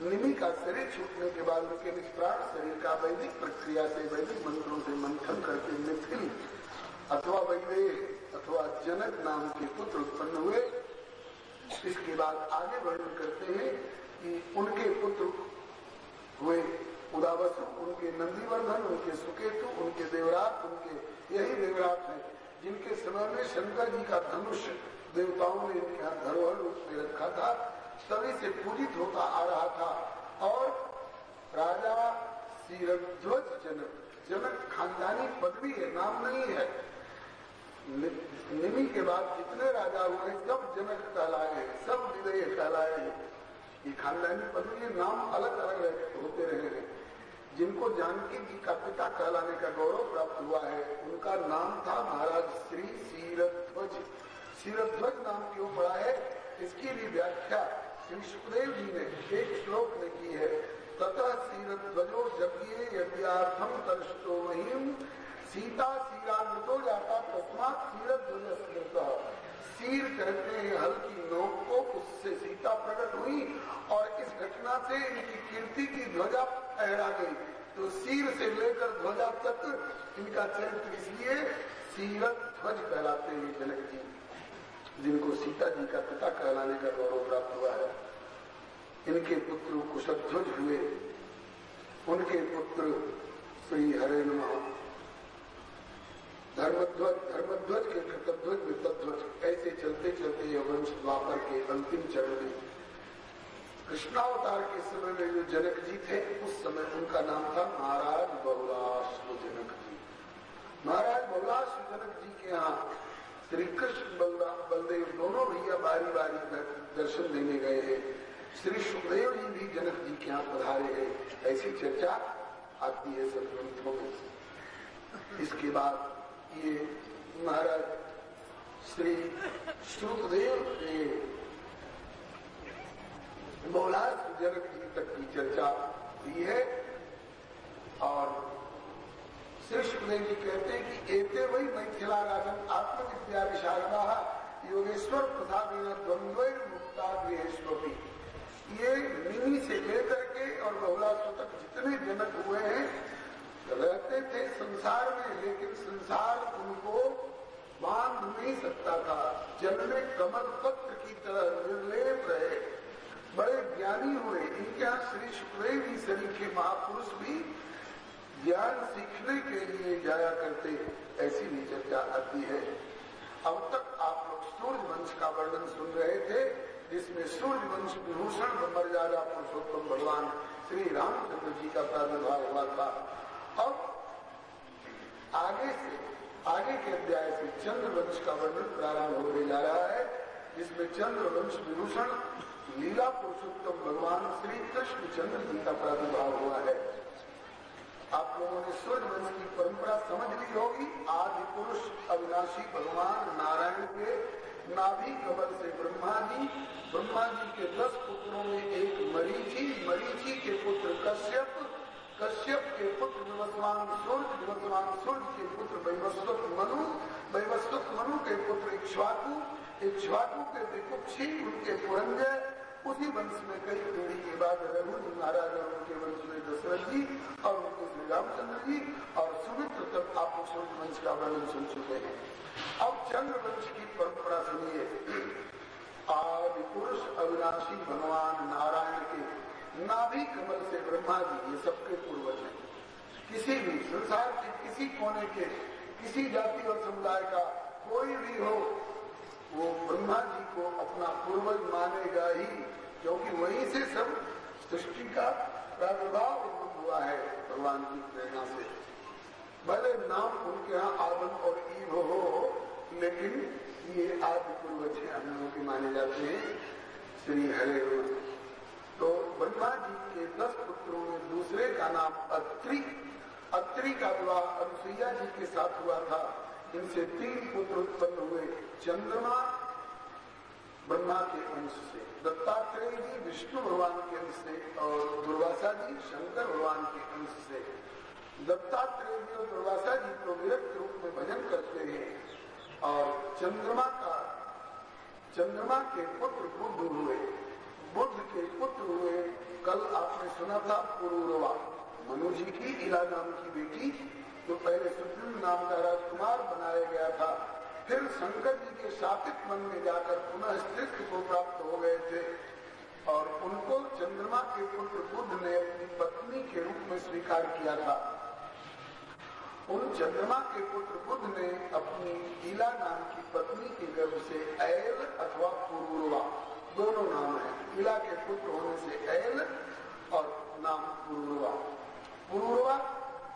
निमि का शरीर छूटने के बाद उनके निष्प्राण शरीर का वैदिक प्रक्रिया से, वैदिक मंत्रों से मंथन करके मिथिल अथवा वैदेह अथवा जनक नाम के पुत्र उत्पन्न हुए। इसके बाद आगे वर्णन करते हैं कि उनके पुत्र हुए उदावसु, उनके नंदीवर्धन, उनके सुकेतु, उनके देवरात, उनके यही देवरात हैं जिनके समय में शंकर जी का धनुष देवताओं ने इनके यहाँ धरोहर रूप में रखा था, तभी से पूजित होता आ रहा था। और राजा शीरध्वज जनक, जनक खानदानी पदवी है, नाम नहीं है। निमि के बाद जितने राजा हुए सब जनक कहलाए हैं, सब विदेह कहलाए हैं। ये खानदानी पदवी, नाम अलग अलग होते रहे हैं। जिनको जानकी जी का पिता कहलाने का गौरव प्राप्त हुआ है, उनका नाम था महाराज श्री शीरध्वज। शीरध्वज नाम क्यों पड़ा है, इसकी भी व्याख्या श्री सुखदेव जी ने एक श्लोक में की है। ततः शीरध्वजो जज्ञे यज्ञार्थम तरिष्टो महिम सीता शीरामृतो जाता तस्मात् शीरध्वज स्मृतः। शीर कहते हैं हल्की नोक को, उससे सीता प्रकट हुई और इस घटना से इनकी कीर्ति की ध्वजा फहरा गई। तो शीर से लेकर ध्वजा तक इनका चरित्र, इसलिए शीरध्वज कहलाते हैं जनक जी, जिनको सीता जी का पिता कहलाने का गौरव प्राप्त हुआ है। इनके पुत्र कुशध्वज हुए, उनके पुत्र श्री हरे नमः, धर्मध्वज, धर्मध्वज के कृतध्वज, वितध्वज, ऐसे चलते चलते यह वंश द्वापर के अंतिम चरण में कृष्णावतार के समय में जो जनक जी थे, उस समय उनका नाम था महाराज बहुलाश्व जनक जी। महाराज बहुलाश्व जनक जी के यहाँ श्री कृष्ण बलदेव दोनों भैया बारी बारी दर्शन देने गए हैं। श्री सुखदेव जी भी जनक जी के यहाँ पधारे हैं, ऐसी चर्चा आती है सब ग्रंथों में। इसके बाद ये महाराज श्री सुखदेव के बोला जनक जी तक की चर्चा हुई है। और श्री सुखदेव जी कहते हैं कि एते वही मैथिला राजन आत्मविद्या विशारदा योगेश्वर प्रसाद द्वंद्व मुक्ता गृहेश्वरी। ये मिनी से लेकर के और बहुलासु तक जितने जनक हुए हैं रहते थे संसार में, लेकिन संसार उनको बांध नहीं सकता था। जल में कमल पत्र की तरह निर्लेप रहे, बड़े ज्ञानी हुए। इनके यहाँ श्री सुखदेव जी शरीर के महापुरुष भी ज्ञान सीखने के लिए जाया करते, ऐसी भी चर्चा आती है। अब तक आप लोग सूर्य वंश का वर्णन सुन रहे थे, जिसमें सूर्य वंश विभूषण मर्यादा पुरुषोत्तम भगवान श्री रामचंद्र जी का प्रादुर्भाव हुआ था। अब आगे के अध्याय से चंद्र वंश का वर्णन प्रारंभ होने जा रहा है, जिसमें चंद्र वंश विभूषण लीला पुरुषोत्तम भगवान श्री कृष्ण चंद्र जी का प्रादुर्भाव हुआ है। आप लोगों ने सूर्य वंश की परंपरा समझ ली होगी। आदि पुरुष अविनाशी भगवान नारायण के नाभि कमल से ब्रह्मा जी के 10 पुत्रों में एक मरीचि के पुत्र कश्यप के पुत्र विवस्वान सूर्य के पुत्र वैवस्वत मनु के पुत्र इक्ष्वाकु के विकुक्षी, उनके पुरंजय। उसी वंश में कई पीढ़ी के बाद रघु महाराज और उनके वंश में दशरथ जी और उनके श्री रामचंद्र जी और सुमित्र तक आप सूर्य वंश का वर्णन सुन चुके हैं। अब चंद्र वंश की परंपरा सुनिए। आदि पुरुष अविनाशी भगवान नारायण के नाभि कमल से ब्रह्मा जी, ये सबके पूर्वज हैं। किसी भी संसार के किसी कोने के किसी जाति और समुदाय का कोई भी हो, वो ब्रह्मा जी को अपना पूर्वज मानेगा ही, क्योंकि वहीं से सब सृष्टि का प्रादुर्भाव हुआ है भगवान की प्रेरणा से। भले नाम उनके यहाँ आदम और ईव हो, लेकिन ये आदि पूर्वज हैं, हम लोगों के माने जाते हैं श्री हरे। तो ब्रह्मा जी के 10 पुत्रों में दूसरे का नाम अत्रि का विवाह अनुसुईया जी के साथ हुआ था। इनसे 3 पुत्र उत्पन्न हुए। चंद्रमा ब्रह्मा के अंश से, दत्तात्रेय जी विष्णु भगवान के अंश से और दुर्वासा जी शंकर भगवान के अंश से। दत्तात्रेय जी और दुर्वासा जी तो विरक्त रूप में भजन करते हैं। और चंद्रमा के पुत्र बुध हुए। बुध के पुत्र हुए, कल आपने सुना था पुरूरवा, मनु जी की इला नाम की बेटी, जो पहले सुद्युम्न नाम का राजकुमार बनाया गया था, फिर शंकर जी के शापित वन में जाकर पुनः स्त्रीत्व को प्राप्त हो गए थे। और उनको चंद्रमा के पुत्र बुध ने अपनी पत्नी के रूप में स्वीकार किया था। उन चंद्रमा के पुत्र बुध ने अपनी इला नाम की पत्नी के गर्भ से ऐल अथवा पुरूरवा, दोनों नाम है। इला के पुत्र होने से ऐल और नाम पुरूरवा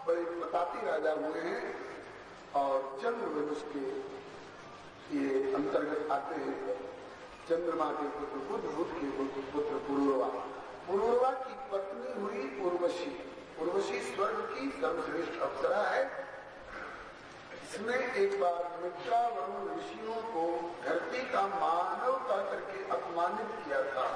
बड़े प्रतापी राजा हुए हैं और चंद्र वंश के ये अंतर्गत आते हैं। चंद्रमा के पुत्र बुध के पुत्र पुरूरवा की पत्नी हुई उर्वशी स्वर्ग की सर्वश्रेष्ठ अप्सरा है। इसने एक बार मित्रावरुण ऋषियों को धरती का मानवता करके अपमानित किया था।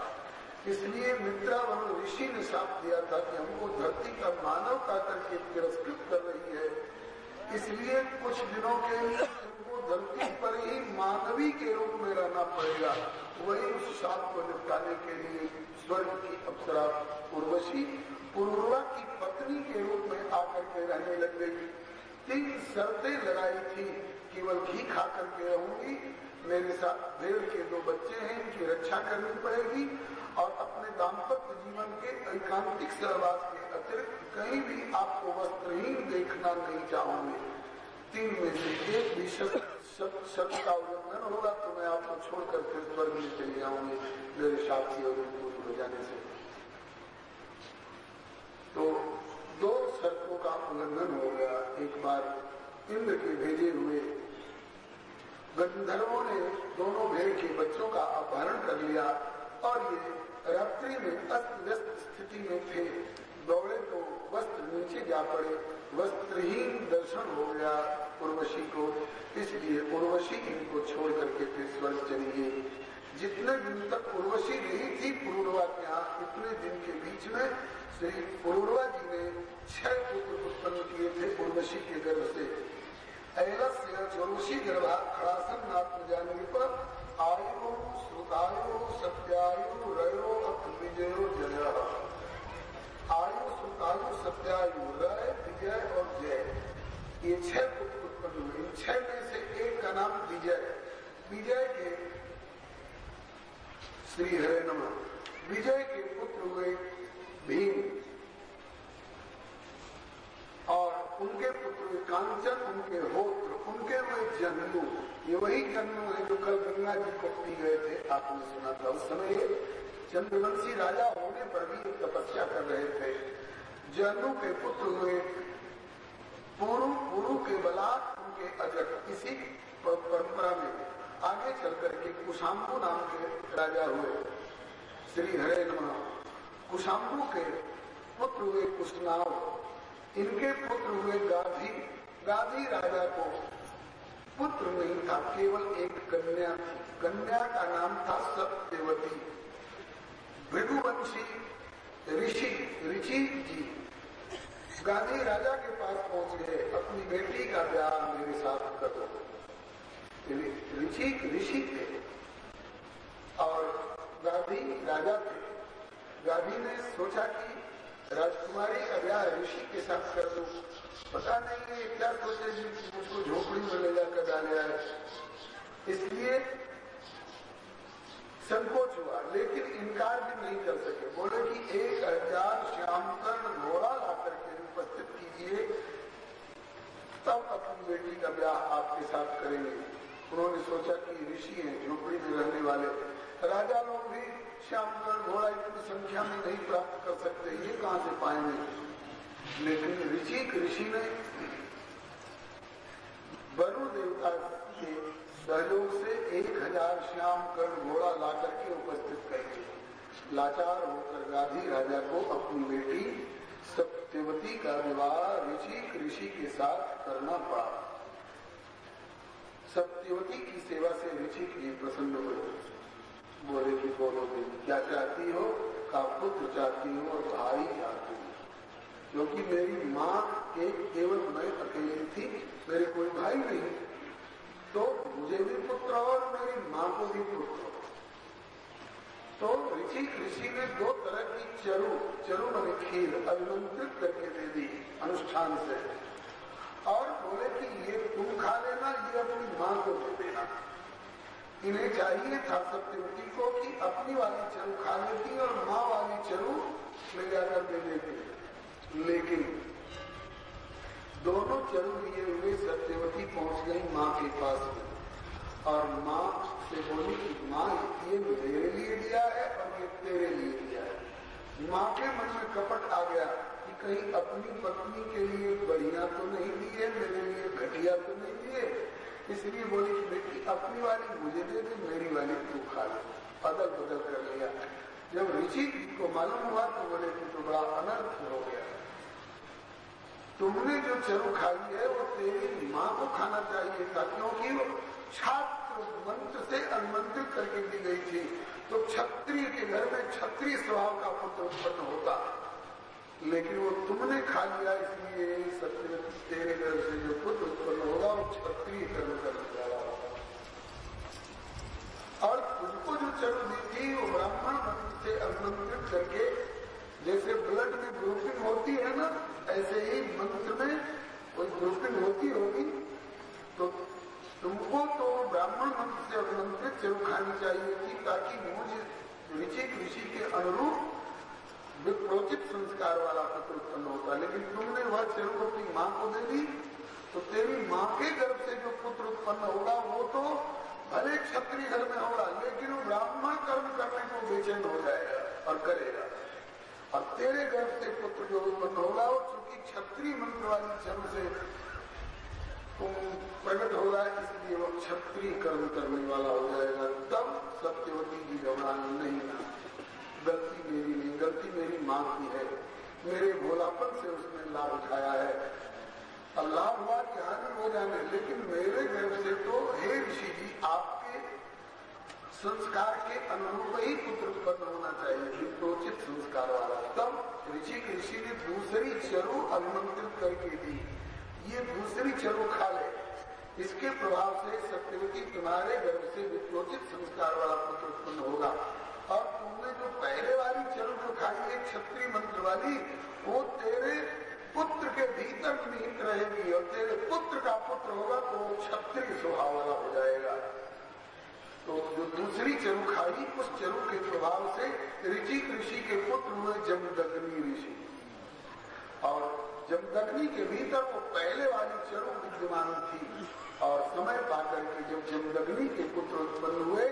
इसलिए मित्रावरुण ऋषि ने साथ दिया था कि हमको धरती का मानवता करके तिरस्कृत कर रही है, इसलिए कुछ दिनों के लिए हमको धरती पर ही मानवी के रूप में रहना पड़ेगा। वही उस शाप को निपटाने के लिए स्वर्ग की अप्सरा उर्वशी पुरूरवा की पत्नी के रूप में आकर के रहने लग गई। 3 शर्तें लगाई थी। केवल घी खा करके रहूंगी, मेरे साथ भेड़ के 2 बच्चे हैं, इनकी रक्षा करनी पड़ेगी, और अपने दाम्पत्य जीवन के एकांतिक सहवास के अतिरिक्त कहीं भी आपको वस्त्रहीन देखना नहीं चाहूंगी। 3 में से एक भी शब्द का उल्लंघन होगा तो मैं आपको छोड़कर फिर स्वर्ग में चले जाऊंगी मेरे साथी और पूरी हो जाने से। तो 2 शर्तों का उल्लंघन हो गया। एक बार इंद्र के भेजे हुए गंधर्वों ने दोनों भेड़ के बच्चों का अपहरण कर लिया और ये रात्रि में अस्त व्यस्त स्थिति में थे। दौड़े तो वस्त्र नीचे जा पड़े, वस्त्रहीन दर्शन हो गया उर्वशी को। इसलिए उर्वशी इनको छोड़ करके फिर स्वर्ग चली गई। जितने दिन तक उर्वशी रही थी पुरूरवा के यहाँ, इतने दिन के बीच में श्री पुरूरवा जी ने 6 पुत्र उत्पन्न किए थे उर्वशी के गर्भ से। ऐलस्य चौर्वशी गर्भात् खड़ासन नात्म जानवी पर आयु श्रुतायु सत्यायु रयो अथ विजयो जय। आयु श्रुतायु सत्यायु रय विजय और जय, ये 6 पुत्र उत्पन्न हुए। इन 6 में से एक का नाम विजय। विजय के श्री हरे नमः। विजय के पुत्र हुए भीम और उनके पुत्र हुए कांचन, उनके होत्र, उनके हुए जन्मू। ये वही जन्मू है जो कल गंगा जी को पी गए थे, आपने सुना था। उस समय चंद्रवंशी राजा होने पर भी तपस्या कर रहे थे। जन्मू के पुत्र हुए पुरु के बलात् उनके अजट। इसी परंपरा में आगे चलकर के कुशाम्बु नाम के राजा हुए। श्री हरे नमः। कुशाम्बु के पुत्र हुए कुशनाव, इनके पुत्र हुए गाधी। गाधी राजा को पुत्र नहीं था, केवल एक कन्या थी। कन्या का नाम था सत्यवती। भृगुवंशी ऋषि जी गाधी राजा के पास पहुंच गए, अपनी बेटी का ब्याह मेरे साथ करो। ऋषि थे और गाधी राजा थे। गाधी ने सोचा कि राजकुमारी का ब्याह ऋषि के साथ कर दो। पता नहीं ये क्या सोचे, मुझको झोपड़ी में ले जाकर डाले आए, इसलिए संकोच हुआ। लेकिन इनकार भी नहीं कर सके। बोले कि 1000 श्यामकर्ण घोड़ा लाकर के उपस्थित कीजिए, तब अपनी बेटी का ब्याह आपके साथ करेंगे। उन्होंने सोचा कि ऋषि हैं, झोपड़ी में रहने वाले, राजा लोग भी श्यामकर्ण घोड़ा इतनी संख्या में नहीं प्राप्त कर सकते, ये कहां से पाएंगे। लेकिन ऋषि ने वरुण देवता के सहयोग से 1000 श्यामकर्ण घोड़ा लाकर के उपस्थित करके लाचार होकर गाधी राजा को अपनी बेटी सत्यवती का विवाह ऋषि के साथ करना पड़ा। सत्यवती की सेवा से ऋषि की प्रसन्न हुए। बोले कि बोलो क्या चाहती हो? का पुत्र चाहती हो और भाई चाहती हो, क्योंकि मेरी माँ केवल मैं अकेली थी, मेरे कोई भाई नहीं, तो मुझे भी पुत्र और मेरी माँ को भी पुत्र। तो ऋषि ने 2 तरह की चरु मैंने खीर अभिमंत्रित करके दे दी अनुष्ठान से, और बोले कि ये तुम खा लेना, ये अपनी माँ को दे देना। इन्हें चाहिए था सत्यवती को कि अपनी वाली चरु खा लेती और माँ वाली चरु ले जाकर दे देती। लेकिन दोनों चरु लिए हुए सत्यवती पहुंच गई माँ के पास और माँ से बोली कि माँ ये मेरे लिए दिया है और ये तेरे लिए दिया है। माँ के मन में कपट आ गया कि कहीं अपनी पत्नी के लिए बढ़िया तो नहीं दिए, मेरे लिए घटिया तो नहीं दिए, इसलिए बोली कि बेटी अपनी वाली मुझे दे दे, मेरी वाली तू खा ले। अदल बदल कर लिया। जब ऋषि को मालूम हुआ तो बोले कि तो बड़ा अनर्थ हो गया, तुमने जो चरु खाई है वो तेरी माँ को खाना चाहिए था, क्योंकि वो छात्र मंत्र से अनुमंत्रित करके दी गई थी। तो क्षत्रिय के घर में क्षत्रिय स्वभाव का पुत्र उत्पन्न होता, लेकिन वो तुमने खा लिया, इसलिए सत्यवती तेरे घर से जो पुत्र उत्पन्न होगा वो क्षत्रिय कर्म करने वाला होगा। और तुझको जो चरु दी थी वो ब्राह्मण मंत्र से अनुमंत्रित करके, जैसे ब्लड में ग्रुपिंग होती है ना, ऐसे ही मंत्र में कोई ग्रुपिंग होती होगी, तो तुमको तो ब्राह्मण मंत्र से अनुमंत्रित चरु खानी चाहिए थी, ताकि मुझे ऋषि के अनुरूप विप्रोचित संस्कार वाला पुत्र उत्पन्न होता। लेकिन तुमने वह चरु अपनी माँ को दे दी, तो तेरी माँ के गर्भ से जो पुत्र उत्पन्न होगा वो तो भले क्षत्रिय घर में होगा, लेकिन वो ब्राह्मण कर्म करने को बेचैन हो जाएगा और करेगा। और तेरे गर्भ से पुत्र जो उत्पन्न होगा वो चूंकि क्षत्रिय मंत्र वाली चरु से तुम प्रकट होगा, इसलिए वो क्षत्रिय कर्म करने वाला हो जाएगा। तब सत्यवती जी घबरानी नहीं, गलती मेरी नहीं, गलती मेरी माँ की है, मेरे भोलापन से उसने लाभ उठाया है। अब लाभ हुआ कि हानि हो जाने, लेकिन मेरे गर्भ से तो हे ऋषि जी आपके संस्कार के अनुरूप ही पुत्र उत्पन्न होना चाहिए, विप्रोचित संस्कार वाला। तब ऋषि ने दूसरी चरु अभिमंत्रित करके दी, ये दूसरी चरु खा ले, इसके प्रभाव से सत्यवती तुम्हारे गर्भ से विप्रोचित संस्कार वाला पुत्र उत्पन्न होगा। और तुमने जो पहले वाली चरु जो खाई है क्षत्रिय मंत्र वाली, वो तेरे पुत्र के भीतर निहित रहेगी और तेरे पुत्र का पुत्र होगा तो क्षत्रिय स्वभाव वाला हो जाएगा। तो जो दूसरी चरु खाई, उस चरु के प्रभाव से ऋषि के पुत्र हुए जमदग्नि ऋषि। और जमदग्नि के भीतर वो पहले वाली चरु विद्यमान थी और समय पाकर के जब जमदग्नि के पुत्र उत्पन्न हुए,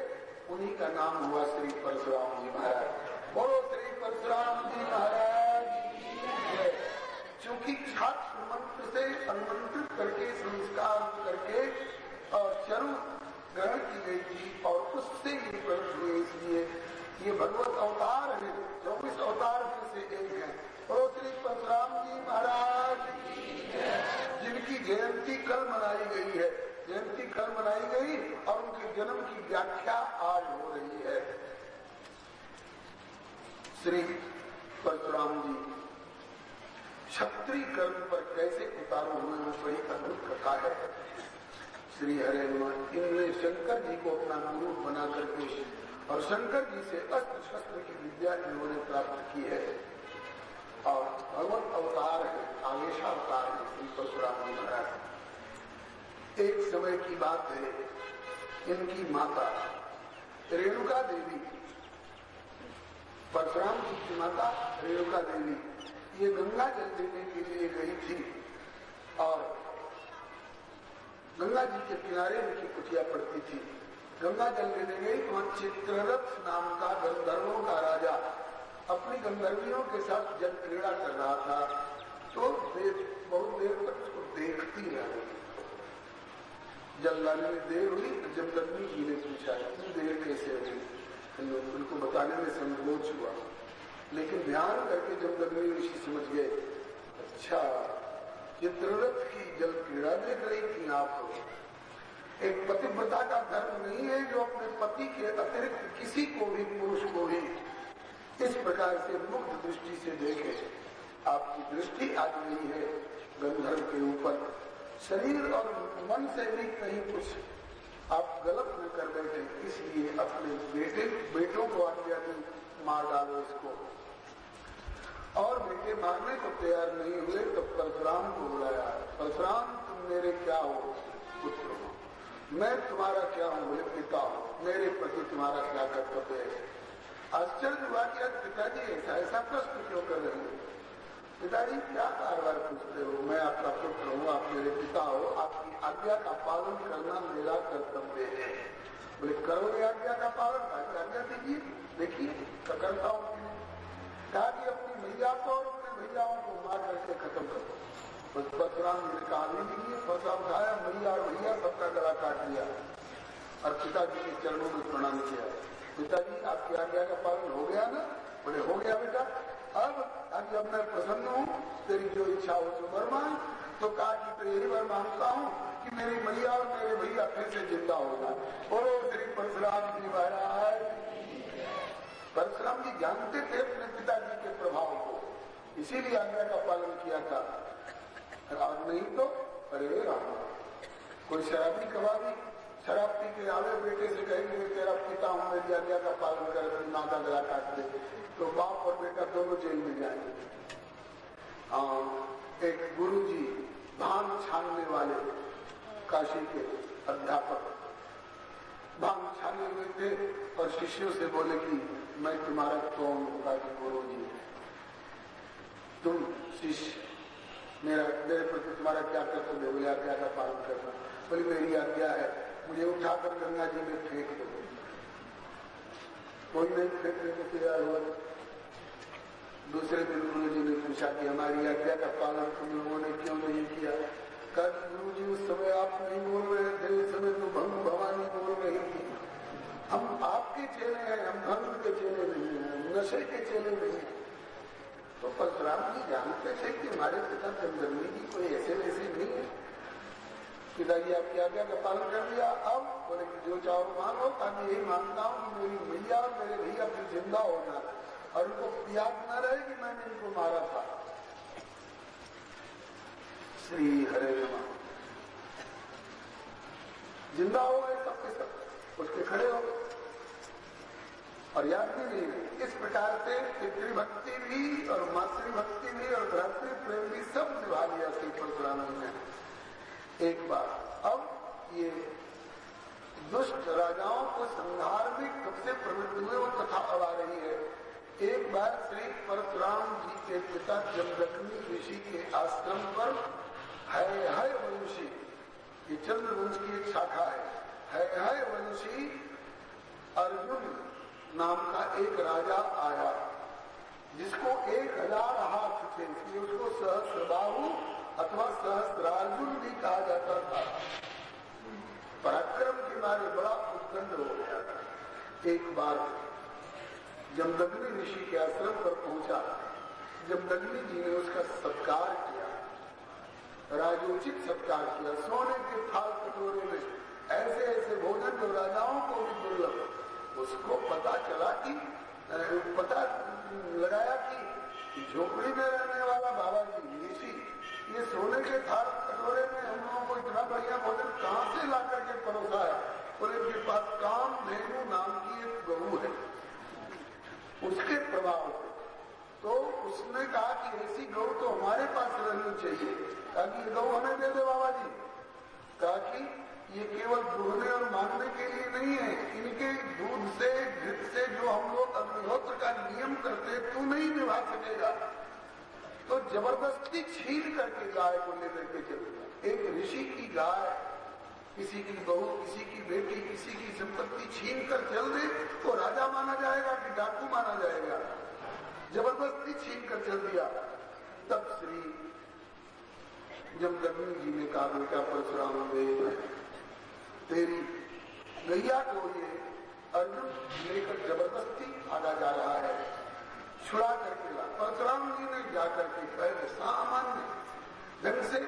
उन्हीं का नाम हुआ श्री परशुराम जी महाराज। बोलो श्री परशुराम जी महाराज। चूंकि छात्र मंत्र से अनुमंत्रित करके संस्कार करके और चरु ग्रहण की गई थी और उससे ये प्रकट हुए, इसलिए ये भगवत अवतार है, 24 अवतार में से एक है। बोलो श्री परशुराम जी महाराज जिनकी जयंती कल मनाई गई है, जयंती कल मनाई गई और उनके जन्म की व्याख्या आज हो रही है। श्री परशुराम जी क्षत्रिय कर्म पर कैसे उतारू हुए, वो बड़ी अद्भुत कथा है। श्री हरे इन्होंने शंकर जी को अपना गुरु बना करके और शंकर जी से अस्त्र शस्त्र की विद्या इन्होंने प्राप्त की है और भगवत अवतार है, आवेशा अवतार है श्री परशुराम जी महाराज। एक समय की बात है, इनकी माता रेणुका देवी, परशुराम जी की माता रेणुका देवी, ये गंगा जल देने के लिए गई थी और गंगा जी के किनारे उनकी कुटिया पड़ती थी। गंगा जल लेने गई, वहां चित्ररथ नाम का गंधर्वों का राजा अपनी गंधर्वियों के साथ जल क्रीड़ा कर रहा था। तो बहुत देर तक उसको देखती रही। जल लाने में देर हुई, जब जमदग्नि जी ने पूछा इतनी देर कैसे हुई, उनको बताने में संकोच हुआ, लेकिन ध्यान करके जमदग्नि ऋषि समझ गए, अच्छा चित्ररथ की जल क्रीड़ा देख रही थी आप। एक पतिव्रता का धर्म नहीं है जो अपने पति के अतिरिक्त किसी को भी, पुरुष को भी इस प्रकार से मुग्ध दृष्टि से देखे। आपकी दृष्टि आ गई है गंधर्व के ऊपर, शरीर और मन से भी कहीं कुछ आप गलत न कर बैठे, इसलिए अपने बेटों को आज्ञा दी मार डालो इसको। और बेटे मारने को तैयार नहीं हुए तो परशुराम को बुलाया, परशुराम तुम मेरे क्या हो, पुत्र हो, मैं तुम्हारा क्या हूँ, बोले पिता हो, मेरे प्रति तुम्हारा क्या कर्तव्य है। आश्चर्य हुआ कि पिताजी ऐसा प्रश्न क्यों कर रहे हो, पिताजी क्या बार-बार पूछते हो, मैं आपका पुत्र हूँ, आप मेरे पिता हो, आपकी आज्ञा का पालन करना मेरा कर्तव्य है। बोले करोगे आज्ञा का पालन, आज्ञा दीजिए, देखिए करता हूँ। कहा कि अपनी मैया को और अपने भैयाओं को मार करके खत्म करो। परशुराम जी ने कहा नहीं, फंसा उठाया, मैया और भैया सबका गला काट दिया और पिताजी के चरणों में प्रणाम किया। पिताजी आपकी आज्ञा का पालन हो गया ना, बोले हो गया बेटा, अब मैं प्रसन्न हूँ, तेरी जो इच्छा हो तो वर मांग। तो कहा कि तो यही वर मांगता हूँ कि मेरी मैया और मेरे भैया फिर से जिंदा होगा। बोलो श्री परशुराम जी महाराज। परशुराम जी जानते थे अपने पिताजी के प्रभाव को, इसीलिए आज्ञा का पालन किया था। और नहीं तो अरे राम, कोई शराबी कबाबी शराब पी के आवे, बेटे से कहेंगे तेरा पिता हूं, मेरी आज्ञा का पालन कर, मां का गला काट दे, तो बाप और बेटा दोनों जेल में जाएंगे। एक गुरुजी भांग छानने वाले काशी के अध्यापक भांग छाने हुए थे और शिष्यों से बोले कि मैं तुम्हारा कौन होगा कि गुरु जी, तुम शिष्य, मेरे प्रति तुम्हारा क्या कर्तव्य, बोले आज्ञा का पालन करना। बोले मेरी आज्ञा है, मुझे उठाकर गंगा जी में फेंक दो। कोई नहीं फेंकने को तैयार हुआ। दूसरे दिन गुरु जी ने पूछा कि हमारी आज्ञा का पालन तुम लोगों ने क्यों नहीं किया। कहा गुरु जी उस समय आप नहीं बोल रहे थे, उस समय तो भंग भवानी बोल रही थी। हम आपके चेले हैं, हम भंग के चेले नहीं हैं, हम नशे के चेले नहीं हैं। तो परशुराम जी जानते थे कि हमारे पिता जमदग्नि जी कोई ऐसे वैसे नहीं है। पिताजी आपकी आज्ञा का पालन कर दिया। अब बोले कि जो चाहो मांगो, ताकि यही मांगता हूँ कि मेरी मैया और मेरे भैया फिर जिंदा हो जाए और उनको याद न रहे कि मैंने इनको मारा था। श्री हरे नमः। जिंदा हो गए सबके सब, उसके खड़े हो गए और याद भी नहीं रही। इस प्रकार से पितृभक्ति भी और मातृभक्ति भी और भ्रातृ प्रेम भी सब निभा लिया श्री परशुराम ने। एक बार अब ये दुष्ट राजाओं को संहार में कब से प्रवृत्त हुए वो कथा अब आ रही है। एक बार श्री परशुराम जी के पिता जमदग्नि ऋषि के आश्रम पर है वंशी, ये चंद्रवंश की एक शाखा है वंशी अर्जुन नाम का एक राजा आया, जिसको 1000 हाथ थे, इसलिए उसको सहस्रबाहु अथवा सहस्रार्जुन भी कहा जाता था। पराक्रम के मारे बड़ा उद्दंड हो गया था। एक बार जमदग्नि ऋषि के आश्रम पर पहुंचा, जमदग्नि जी ने उसका सत्कार किया, राजोचित सत्कार किया। सोने के थाल कटोरे में ऐसे ऐसे भोजन जो राजाओं को भी दुर्लभ। उसको पता चला कि पता लगाया कि झोपड़ी में रहने वाला बाबा जी ऋषि ये सोने के थाल कटोरे में हम लोगों को इतना बढ़िया भोजन कहां से ला करके परोसा है। बोले उनके पास कामधेनु नाम की एक गऊ है, उसके प्रभाव से। तो उसने कहा कि ऐसी गऊ तो हमारे पास रहनी चाहिए, ताकि ये गऊ हमें दे दे बाबा जी। कहा कि ये केवल दूहने और मांगने के लिए नहीं है, इनके दूध से घृत से जो हम लोग अग्निहोत्र का नियम करते तू नहीं निभा सकेगा। तो जबरदस्ती छीन करके गाय को लेकर के चलेगा। एक ऋषि की गाय किसी की बहू, किसी की बेटी, किसी की संपत्ति छीन कर चल दे तो राजा माना जाएगा कि डाकू माना जाएगा। जबरदस्ती छीन कर चल दिया। तब श्री जमदग्नि जी ने कहा बेटा परशुराम देव, तेरी गैया को ये अर्जुन लेकर जबरदस्ती भागा जा रहा है, छुड़ा करके ला। परशुराम जी ने जाकर के पहले सामान्य ढंग से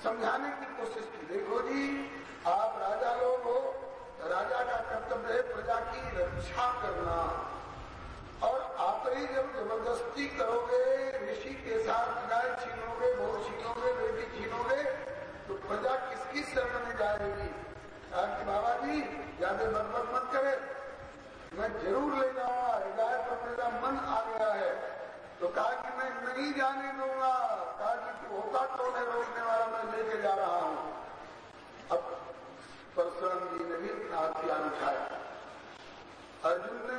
समझाने की कोशिश की। देखो जी, आप राजा लोग हो, राजा का कर्तव्य है प्रजा की रक्षा करना, और आप ही जब जबरदस्ती करोगे, ऋषि के साथ गाय छीनोगे, बहू छीनोगे, बेटी छीनोगे, तो प्रजा किसकी शरण में जाएगी। कहा कि बाबा जी ज्यादा बकबक मत करे, मैं जरूर ले जाऊंगा, गाय पर मेरा मन आ गया है। तो कहा कि मैं नहीं जाने दूंगा। कहा कि तू होता कौन है रोकने वाला, मैं लेके जा रहा हूं। अब परशुराम जी ने भी हथियार उठाया। अर्जुन ने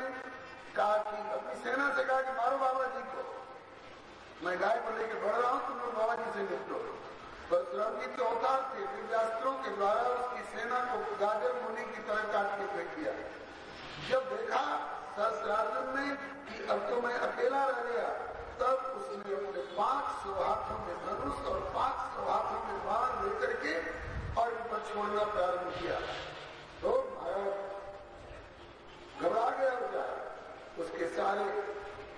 कहा कि अपनी सेना से कहा कि मारो बाबा जी को, मैं गाय को लेकर बढ़ रहा हूं, तुम लोग बाबा जी से निपटो। परशुराम जी के अवतार थे, दिव्यास्त्रों के द्वारा उसकी सेना को गाजर मुनि की तरह काट के फेंक दिया। जब देखा सहस्रार्जुन ने कि अब तो मैं अकेला रह गया, तब उसने अपने 500 हाथों में धनुष और 500 हाथों में बाण लेकर के और इन पर छोड़ना प्रारंभ किया। तो महाराज घबरा गया बेटा, उसके सारे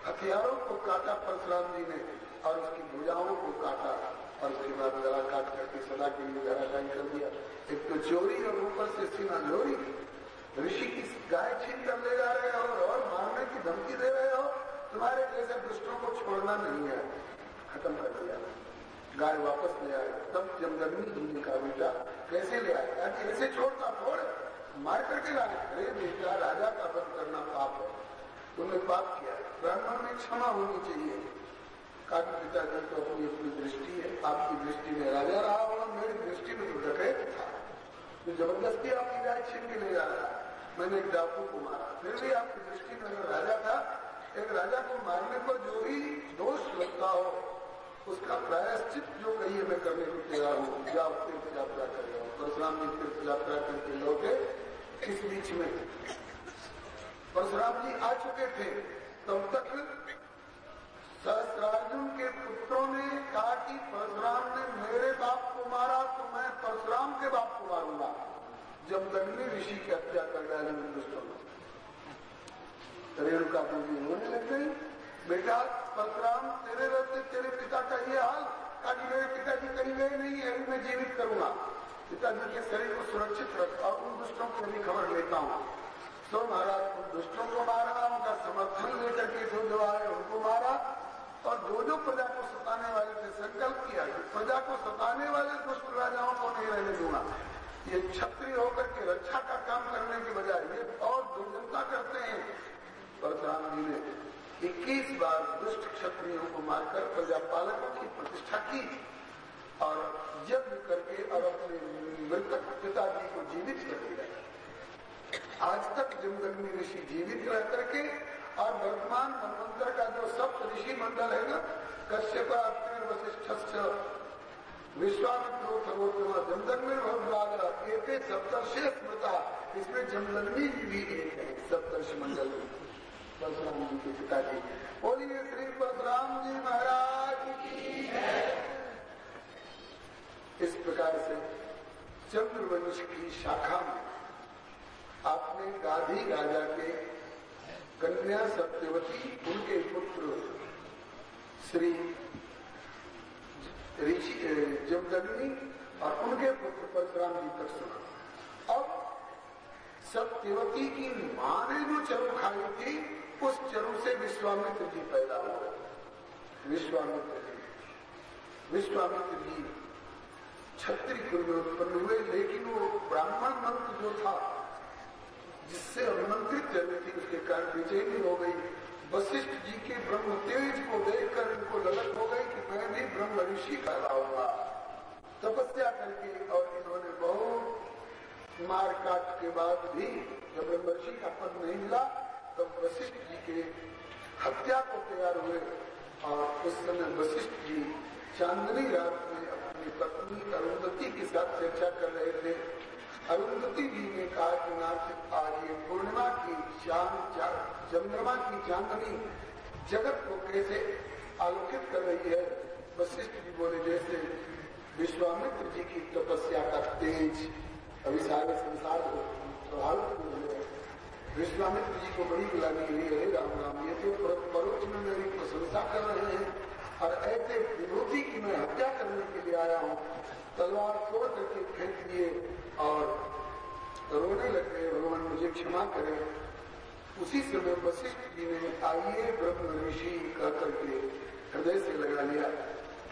हथियारों को काटा परशुराम जी ने और उसकी भुजाओं को काटा और उसके बाद गला काट करके सदा के लिए धराशायी कर दिया। एक तो चोरी और ऊपर से सीना लोरी, ऋषि की गाय छीन कर ले जा रहे हो और मारने की धमकी दे रहे हो, तुम्हारे जैसे दुष्टों को छोड़ना नहीं है। खत्म कर दिया, गाय वापस ले आए। तब जमदग्नि जी ने कहा बेटा कैसे ले आए। ऐसे छोड़ता थोड़, मार करके लाए। अरे बेटा राजा का वध करना पाप है, तुमने पाप किया, ब्राह्मण में क्षमा होनी चाहिए। काकी पिताजी तो अपनी अपनी दृष्टि है, आपकी दृष्टि में राजा रहा होगा, मेरी दृष्टि में तो डकैत था, तो जबरदस्ती आपकी गाय छीन के ले जा रहा है। मैंने एक डाकू को मारा, फिर भी आपकी दृष्टि में अगर राजा था, एक राजा को मारने पर जो भी दोष लगता हो उसका प्रायश्चित जो कहिए मैं करने को तैयार हूँ। जाओ तीर्थ यात्रा कर रहा हूँ। परशुराम जी तीर्थ यात्रा करके लौटे। इस बीच में परशुराम जी आ चुके थे, तब तक सहस्रार्जुन के पुत्रों ने कहा कि परशुराम ने मेरे बाप को मारा तो मैं परशुराम के बाप को मारूंगा। जमदग्नि ऋषि की हत्या कर डाली दुष्टों ने। रेणुका देवी रोने लग गई, बेटा परशुराम तेरे रहते तेरे पिता का ये हाल। कहा कि मेरे पिताजी कहीं गए नहीं है, मैं जीवित करूंगा। पिताजी के शरीर को सुरक्षित रख और उन दुष्टों की भी खबर लेता हूँ। तो महाराज उन दुष्टों को मारा, उनका समर्थन लेकर के जो आए उनको मारा, और जो प्रजा को सताने वाले थे संकल्प किया कि प्रजा को सताने वाले दुष्ट राजाओं को नहीं रहने दूंगा। ये क्षत्रिय होकर के रक्षा का काम करने के बजाय ये और दुर्जनता करते हैं। परशुराम जी ने 21 बार दुष्ट क्षत्रियों को मारकर प्रजा पालकों की प्रतिष्ठा की और यज्ञ करके और अपने मृतक पिताजी को जीवित कर दिया। आज तक जमदग्नि ऋषि जीवित रह करके और वर्तमान मनवंतर का जो सप्त ऋषि मंडल है ना, कश्यप, अत्रि, वशिष्ठ, विश्वामित्रो, सर्वोत्तम, जमदग्नि, भरद्वाज, एते सप्तर्षि स्मृता, इसमें जमदग्नि भी एक है सप्तर्षि मंडल में। परशुराम जी के पिताजी। बोलिए श्री परशुराम जी महाराज की जय। इस प्रकार से चंद्रवंश की शाखा में आपने गाधी राजा के कन्या सत्यवती, उनके पुत्र श्री ऋषि जमदग्नि और उनके पुत्र परशुराम जी तक सुना। अब सत्यवती की मां ने जो चरु खाई थी, उस चरु से विश्वामित्र जी पैदा हुए। विश्वामित्र जी क्षत्रिय कुल में उत्पन्न हुए, लेकिन वो ब्राह्मण मंत्र जो था जिससे अभिमंत्रित चली थी, उसके कारण बेचैनी हो गई। वशिष्ठ जी के ब्रह्म तेज को देखकर इनको ललक हो गई कि मैं भी ब्रह्म ऋषि कहलाऊंगा। तपस्या करके और इन्होंने बहुत मार काट के बाद भी जब ब्रह्म ऋषि का पद नहीं मिला, तब वशिष्ठ जी के हत्या को तैयार हुए। और उस समय वशिष्ठ जी चांदनी रात में अपनी पत्नी अरुंधति के साथ चर्चा कर रहे थे। अरुंधति जी ने कहा कि नाथ, आज ये पूर्णिमा की चंद्रमा की चांदनी जगत को कैसे आलोकित कर रही है। वशिष्ठ जी बोले, जैसे विश्वामित्र जी की तपस्या का तेज अभी सारे संसार को प्रभावित कर रहे हैं। विश्वामित्र जी को बड़ी बुलाने के लिए, राम राम, ये तो परोक्ष में मेरी प्रशंसा कर रहे हैं और ऐसे विरोधी की मैं हत्या करने के लिए आया हूँ। तलवार तोड़ करके फेंक दिए और रोने लगे, भगवान मुझे क्षमा करें। उसी समय वशिष्ठ जी ने आइए ब्रह्म ऋषि कह करके हृदय से लगा लिया।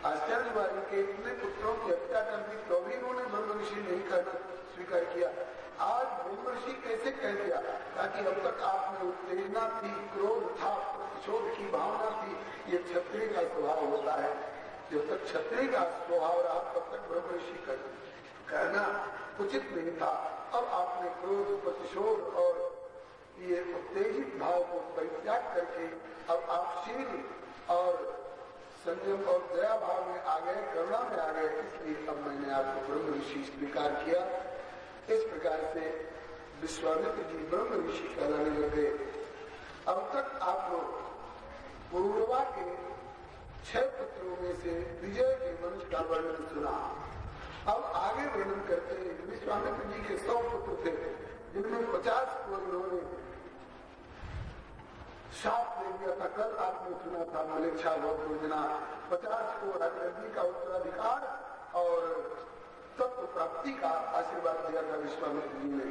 आश्चर्य वाली के इतने पुत्रों की हत्या कर दी, तो भी उन्होंने ब्रह्म ऋषि नहीं कहना स्वीकार किया। आज ब्रह्म ऋषि कैसे कह दिया? ताकि अब तक आप में उत्तेजना थी, क्रोध था, प्रतिशोध की भावना थी। ये क्षत्रिय का स्वभाव होता है। जब तक क्षत्रिय का स्वभाव रहा तब तक ब्रह्म ऋषि कहना उचित नहीं था। अब आपने क्रोध, प्रतिशोध और ये उत्तेजित भाव को परित्याग करके अब आप शील और संयम और दया भाव में आ गए, करुणा में आ गए। इसलिए अब मैंने आपको ब्रह्म ऋषि स्वीकार किया। इस प्रकार से विश्वामित्र जी ब्रह्म ऋषि कहलाने लगे। अब तक आप लोग पूर्वा के 6 पुत्रों में से विजय के वंश का वर्णन सुना। अब आगे वर्णन करते हैं। विश्वामित्र जी के 100 पुत्र थे, जिनमें 50 को इन्होंने शाप दे दिया था। कल आपने सुना था मलेच्छा योजना, 50 को राजगद्दी का उत्तराधिकार और तत्व प्राप्ति का आशीर्वाद दिया था विश्वामित्र जी ने।